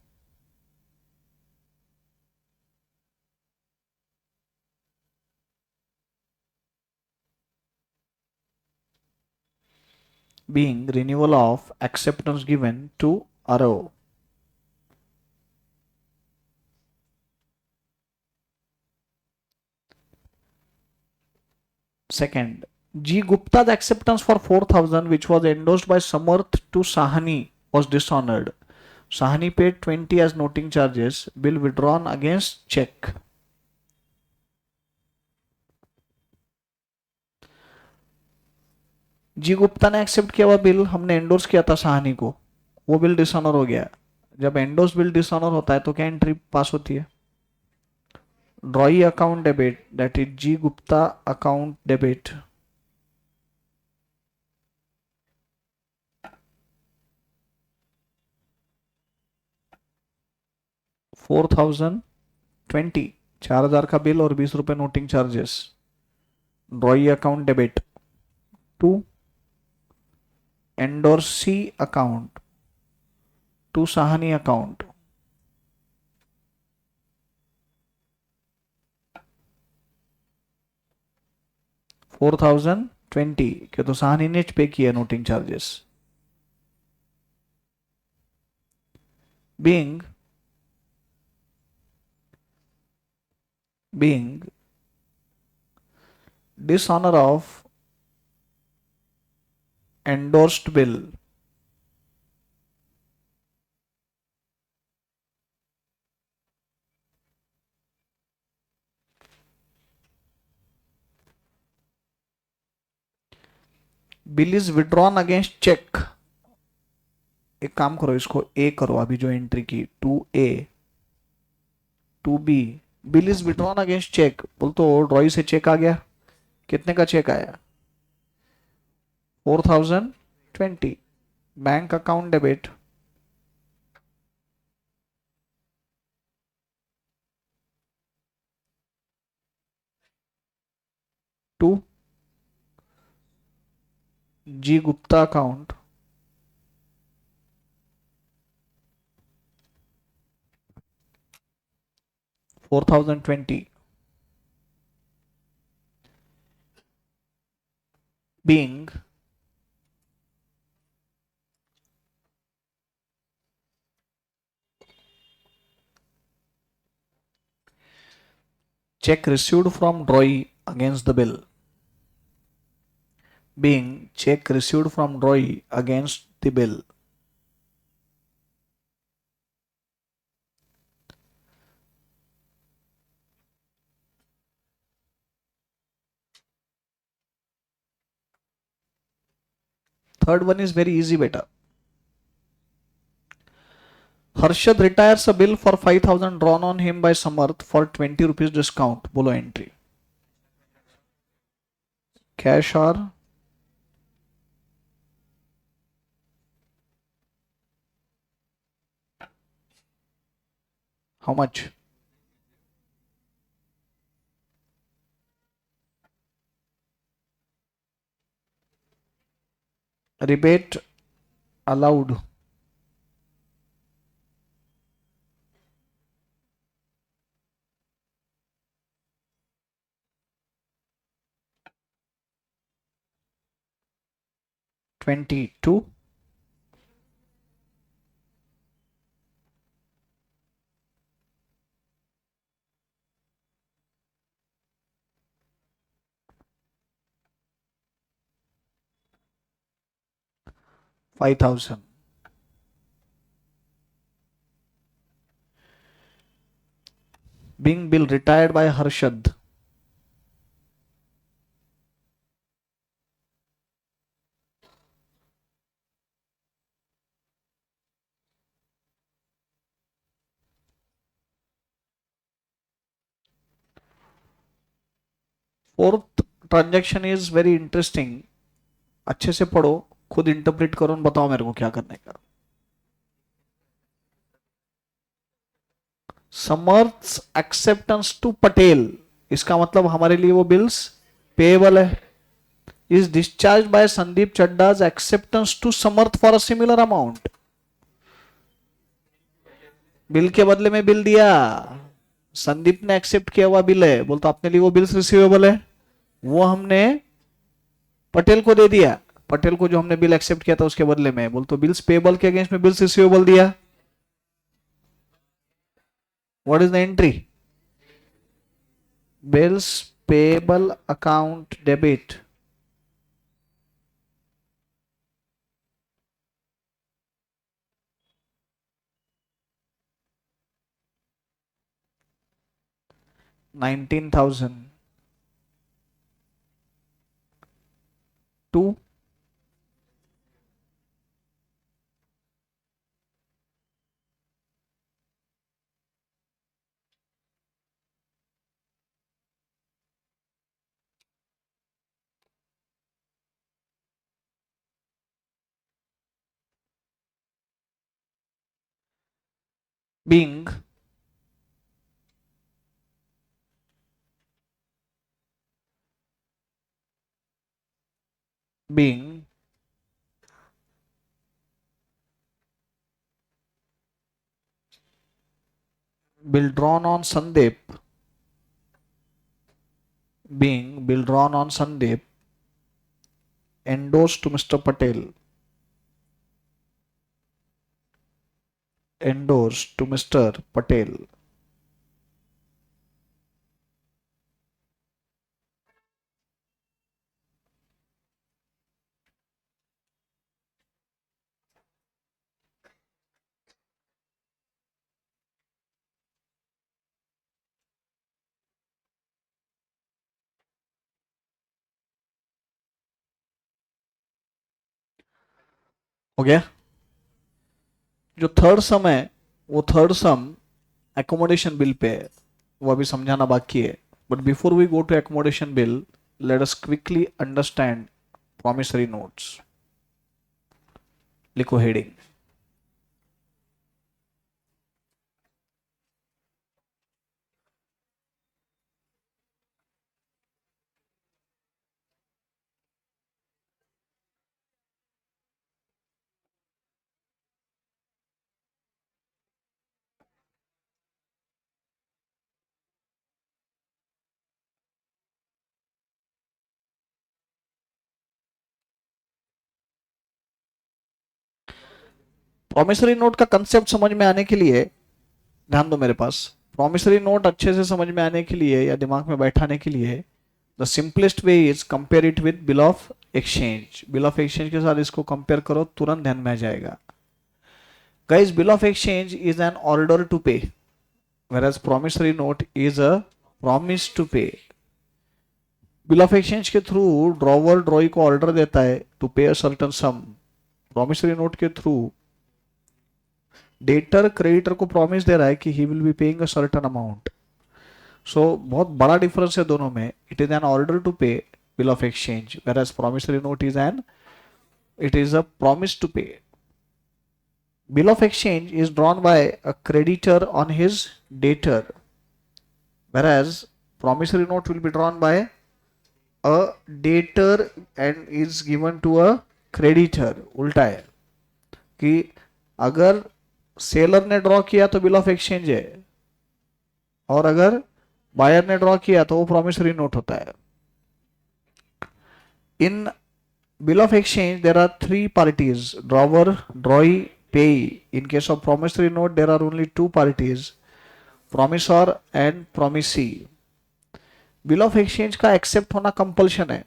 being renewal of acceptance given to RO, second, G Gupta's acceptance for 4000 which was endorsed by Samarth to Sahani was dishonored. Sahani paid 20 as noting charges, bill withdrawn against check. जी गुप्ता ने accept किया हुआ bill, हमने endorse किया था सहानी को, वो bill dishonour हो गया। जब एंडोर्स बिल डिसऑनर होता है तो क्या एंट्री पास होती है, drawee account debit, that is G Gupta account debit, $4020, 4000 का बिल और 20 रुपए noting charges, drawee account debit to endorsee account to Sahni account, 4020 के तो सहानी ने पे किया noting charges, being dishonor of endorsed bill, bill is withdrawn against cheque. एक काम करो, इसको ए करो, अभी जो एंट्री की 2A 2B, bill is withdrawn against cheque, बोल तो ड्रॉई से चेक आ गया, कितने का चेक आया 4020, bank account debit to G Gupta account, 4020, being check received from Droy against the bill. Being check received from Droy against the bill. Third one is very easy beta. Harshad retires a bill for 5,000 drawn on him by Samarth for 20 rupees discount. Bolo entry. Cash or how much? Rebate allowed. $22. 5,000. Being bill retired by Harshad. Fourth transaction is very interesting. अच्छे से पढ़ो, खुद interpret करो और बताओ मेरे को क्या करने का. समर्थ्स एक्सेप्टेंस टू पटेल, इसका मतलब हमारे लिए वो बिल्स पेएबल है. Is discharge by Sandeep Chadda's acceptance to Samarth for a similar amount. Bill के बदले में बिल दिया, संदीप ने एक्सेप्ट किया हुआ बिल है, बोलता अपने लिए वो बिल्स रिसीवेबल है, वो हमने पटेल को दे दिया. पटेल को जो हमने बिल एक्सेप्ट किया था उसके बदले में, बोलते बिल्स पेबल के अगेंस्ट में बिल्स रिसीवेबल दिया. What is the entry? Bills payable account debit. $19,000 to being being bill drawn on Sandeep, being bill drawn on Sandeep, endorsed to Mr. Patel, endorsed to Mr. Patel. हो गया. जो third सम है वो third सम accommodation bill pay है, वो अभी समझाना बाकी है. But before we go to accommodation bill, let us quickly understand promissory notes. लिखो हेडिंग. प्रॉमिसरी नोट का कंसेप्ट समझ में आने के लिए ध्यान दो मेरे पास। प्रॉमिसरी नोट अच्छे से समझ में आने के लिए या दिमाग में बैठाने के लिए the simplest way is compare it with bill of exchange. Bill of exchange के साथ इसको कंपेयर करो, तुरंत ध्यान में आ जाएगा। Guys, bill of exchange is an order to pay, whereas promissory note is a promise to pay. Bill of exchange के थ्रू ड्रॉवर ड्रॉई को ऑर्डर देता है to pay a certain sum. Promissory note के through debtor creditor को promise दे रहा है कि he will be paying a certain amount. So बहुत बड़ा डिफरेंस है दोनों में। It is an order to pay bill of exchange, whereas promissory note is an it is a promise to pay. Bill of exchange is drawn by a creditor on his debtor, whereas promissory note will be drawn by a debtor and is given to a creditor। उल्टा है कि अगर seller ने draw किया तो bill of exchange है, और अगर बायर ने ड्रॉ किया तो वो प्रॉमिसरी नोट होता है। In bill of exchange there are three parties, drawer drawee payee. In case of promissory note there are only two parties, promisor and promisee. Bill of exchange का accept होना compulsion है।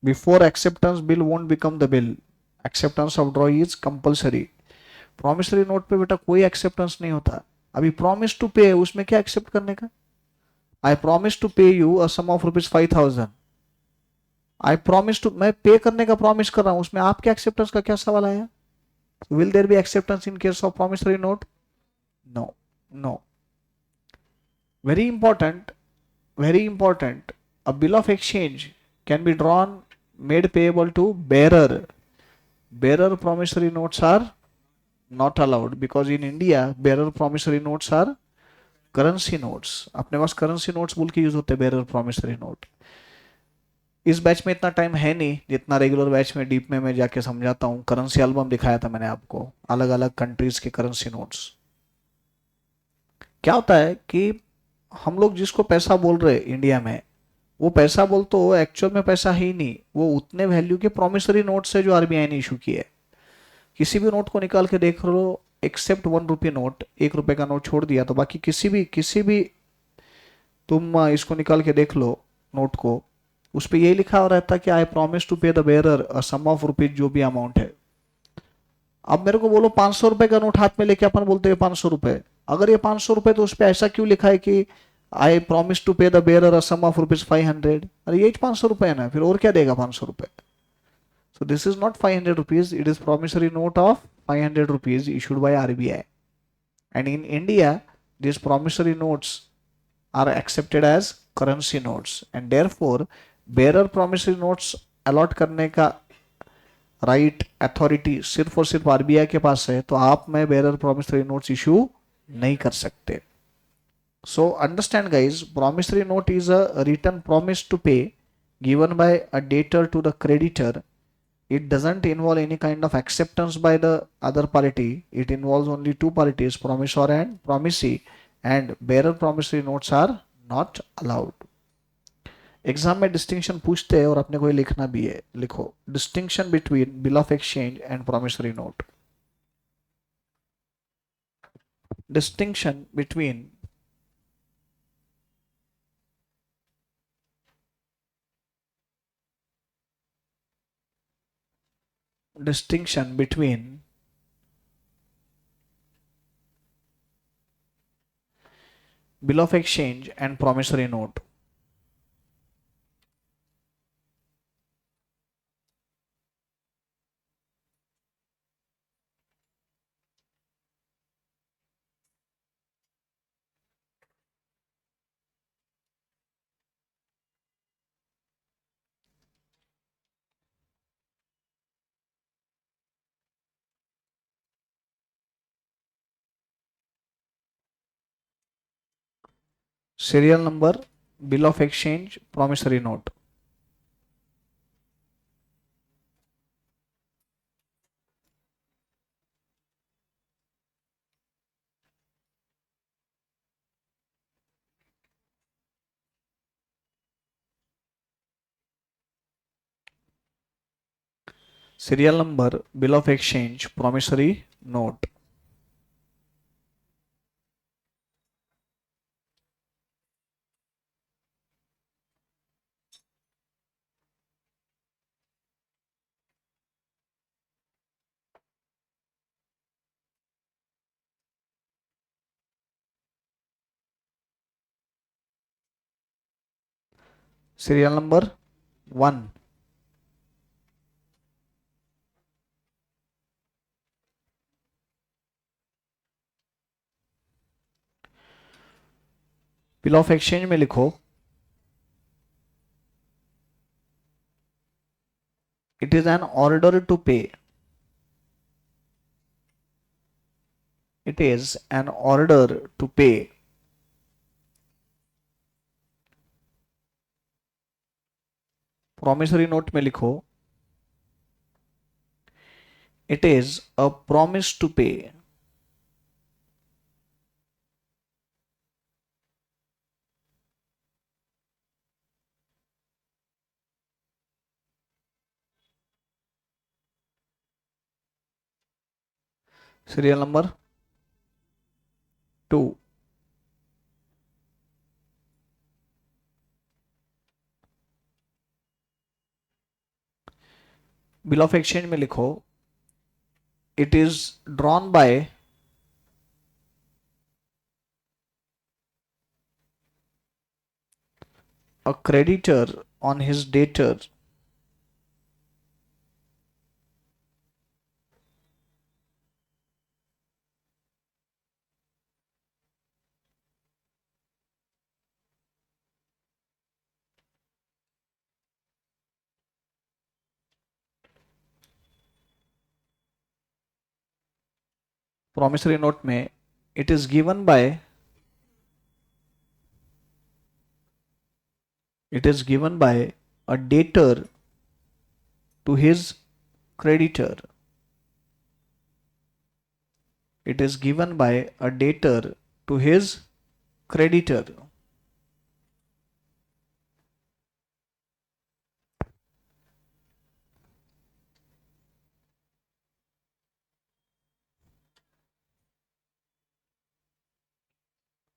Before acceptance bill won't become the bill. Acceptance of draw is compulsory. Promissory note पे बेटा कोई acceptance नहीं होता। अभी promise to पे है, उसमें क्या एक्सेप्ट करने का? I promise to pay you a sum of ₹5,000। I promise to, मैं पे करने का प्रॉमिस कर रहा हूं, उसमें आपके एक्सेप्टेंस का क्या सवाल आया? Will there be acceptance in case of promissory note? No, no. Very important, very important, a bill of exchange can be drawn, made payable to bearer. Bearer promissory notes are not allowed because in India bearer promissory notes are currency notes। अपने पास currency notes बोल के use होते हैं bearer promissory note। इस batch में इतना time है नहीं जितना रेगुलर बैच में डीप में मैं जाके समझाता हूँ। करेंसी एल्बम दिखाया था मैंने आपको, अलग अलग कंट्रीज के करेंसी नोट्स। क्या होता है कि हम लोग जिसको पैसा बोल रहे हैं इंडिया में, वो पैसा बोल तो एक्चुअल में पैसा ही नहीं, वो उतने वैल्यू के प्रॉमिसरी नोट्स है जो आरबीआई ने इशू किए। किसी भी नोट को निकाल के देख लो, एक्सेप्ट ₹1 नोट, ₹1 का नोट छोड़ दिया, तो बाकी किसी भी तुम इसको निकाल के देख लो नोट को, उस पर यही लिखा हो रहता है कि I promise to pay the bearer a sum of rupees, जो भी अमाउंट है। अब मेरे को बोलो ₹500 का नोट हाथ में लेके अपन बोलते हैं ₹500। अगर ये ₹500 तो उस पर ऐसा क्यों लिखा है कि I promise to pay the bearer a sum of ₹500? अरे यही ₹500 है ना, फिर और क्या देगा ₹500? So this is not ₹500, it is promissory note of ₹500 issued by RBI. And in India, these promissory notes are accepted as currency notes, and therefore bearer promissory notes allot करने का राइट अथॉरिटी सिर्फ और सिर्फ RBI के पास है, तो आप में बेरर प्रॉमिसरी नोट्स इशू नहीं कर सकते। So understand guys, promissory note is a written promise to pay given by a debtor to the creditor. It doesn't involve any kind of acceptance by the other party. It involves only two parties, promisor and promisee, and bearer promissory notes are not allowed. Exam में distinction पूछते हैं और अपने को ये लिखना भी है। लिखो distinction between bill of exchange and promissory note. Distinction between distinction between bill of exchange and promissory note। serial number, bill of exchange, promissory note। Serial number, bill of exchange, promissory note. Serial number 1. Bill of exchange में लिखो it is an order to pay. It is an order to pay. Promissory note में लिखो it is a promise to pay. Serial number 2. Bill of exchange में लिखो it is drawn by a creditor on his debtor. Promissory note में it is given by a debtor to his creditor. It is given by a debtor to his creditor.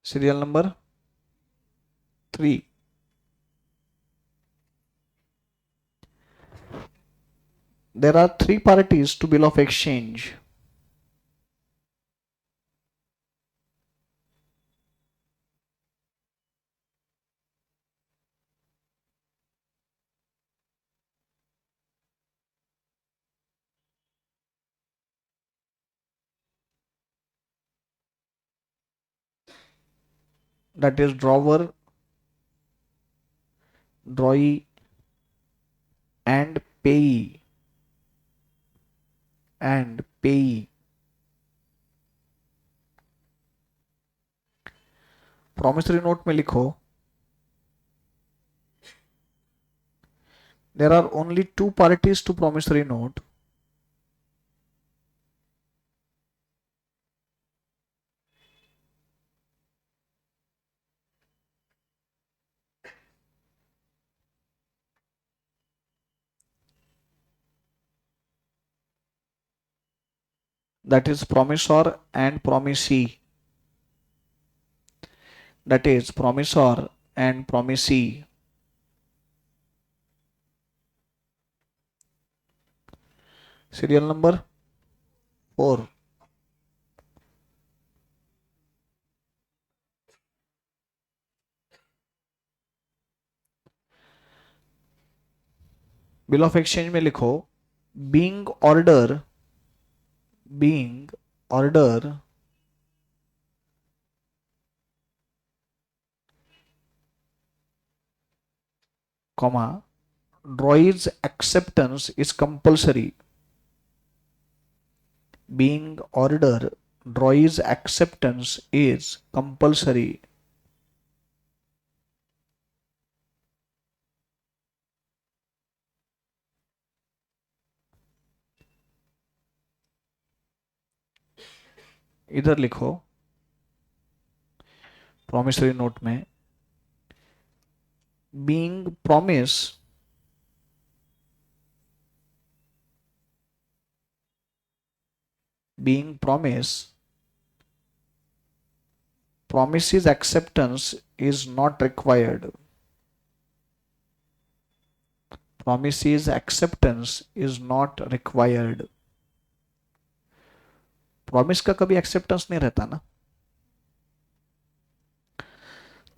Serial number 3. There are 3 parties to bill of exchange. That is drawer, drawee, and payee. Promissory note में लिखो there are only 2 parties to promissory note. That is promisor and promisee. That is promisor and promisee. Serial number 4. Bill of exchange में लिखो being order comma drawings acceptance is compulsory. Being order drawings acceptance is compulsory. इधर लिखो promissory note में being promise being promises acceptance is not required. Promises acceptance is not required. Promise का कभी acceptance नहीं रहता ना.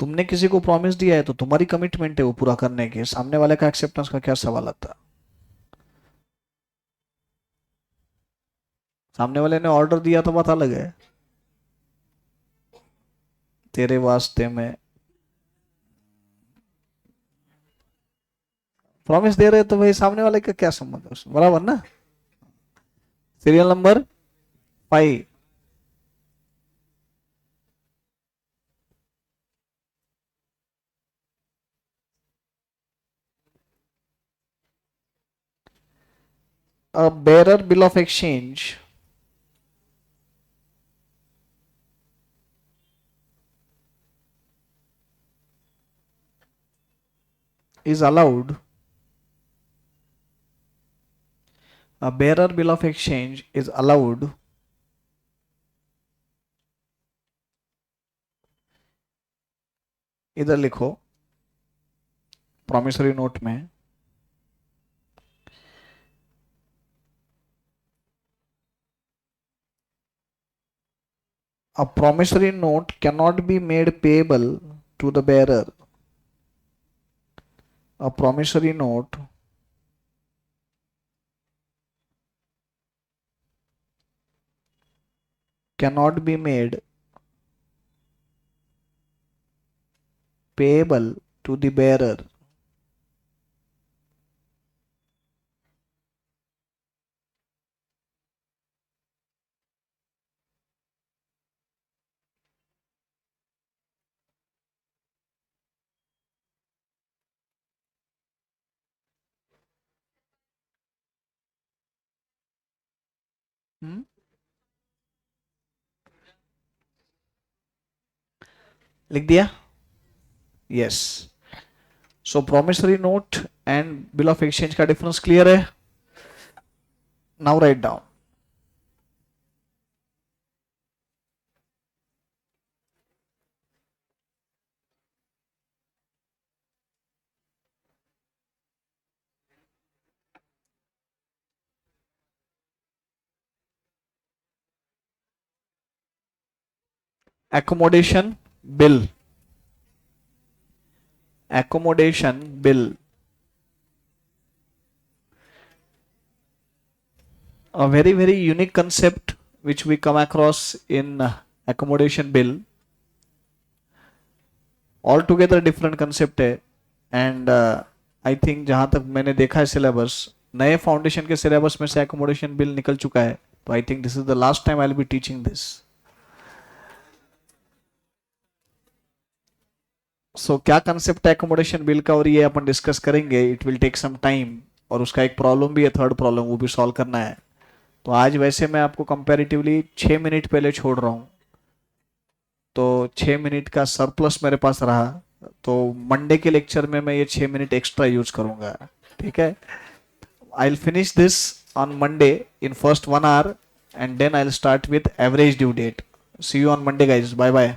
तुमने किसी को प्रॉमिस दिया है तो तुम्हारी कमिटमेंट है वो पूरा करने की. सामने वाले का एक्सेप्टेंस का क्या सवाल आता. सामने वाले ने ऑर्डर दिया तो बात अलग है. तेरे वास्ते में प्रॉमिस दे रहे तो भाई सामने वाले का क्या संबंध है, बराबर ना. Serial number 5. A bearer bill of exchange is allowed. A bearer bill of exchange is allowed इधर लिखो प्रॉमिसरी नोट में a promissory note cannot be made payable to the bearer. A promissory note cannot be made payable to the bearer. लिख दिया. Yes. So promissory note and bill of exchange का difference clear है. Now write down. accommodation bill. Accommodation bill. A very unique concept which we come across in accommodation bill. Altogether different concept है. And I think जहां तक मैंने देखा है syllabus, नए foundation के सिलेबस में से accommodation bill निकल चुका है. तो I think this is the last time I'll be teaching this. सो क्या कंसेप्ट है एकोमोडेशन बिल का और ये अपन डिस्कस करेंगे. It will take some time और उसका एक प्रॉब्लम भी है, थर्ड प्रॉब्लम, वो भी सॉल्व करना है. तो आज वैसे मैं आपको कंपैरेटिवली 6 मिनट पहले छोड़ रहा हूँ, तो 6 मिनट का सरप्लस मेरे पास रहा. तो मंडे के लेक्चर में मैं ये 6 मिनट एक्स्ट्रा यूज करूंगा. ठीक है. I will finish this on Monday in first 1 hour and then I will start with average due date. See you on Monday guys. Bye bye.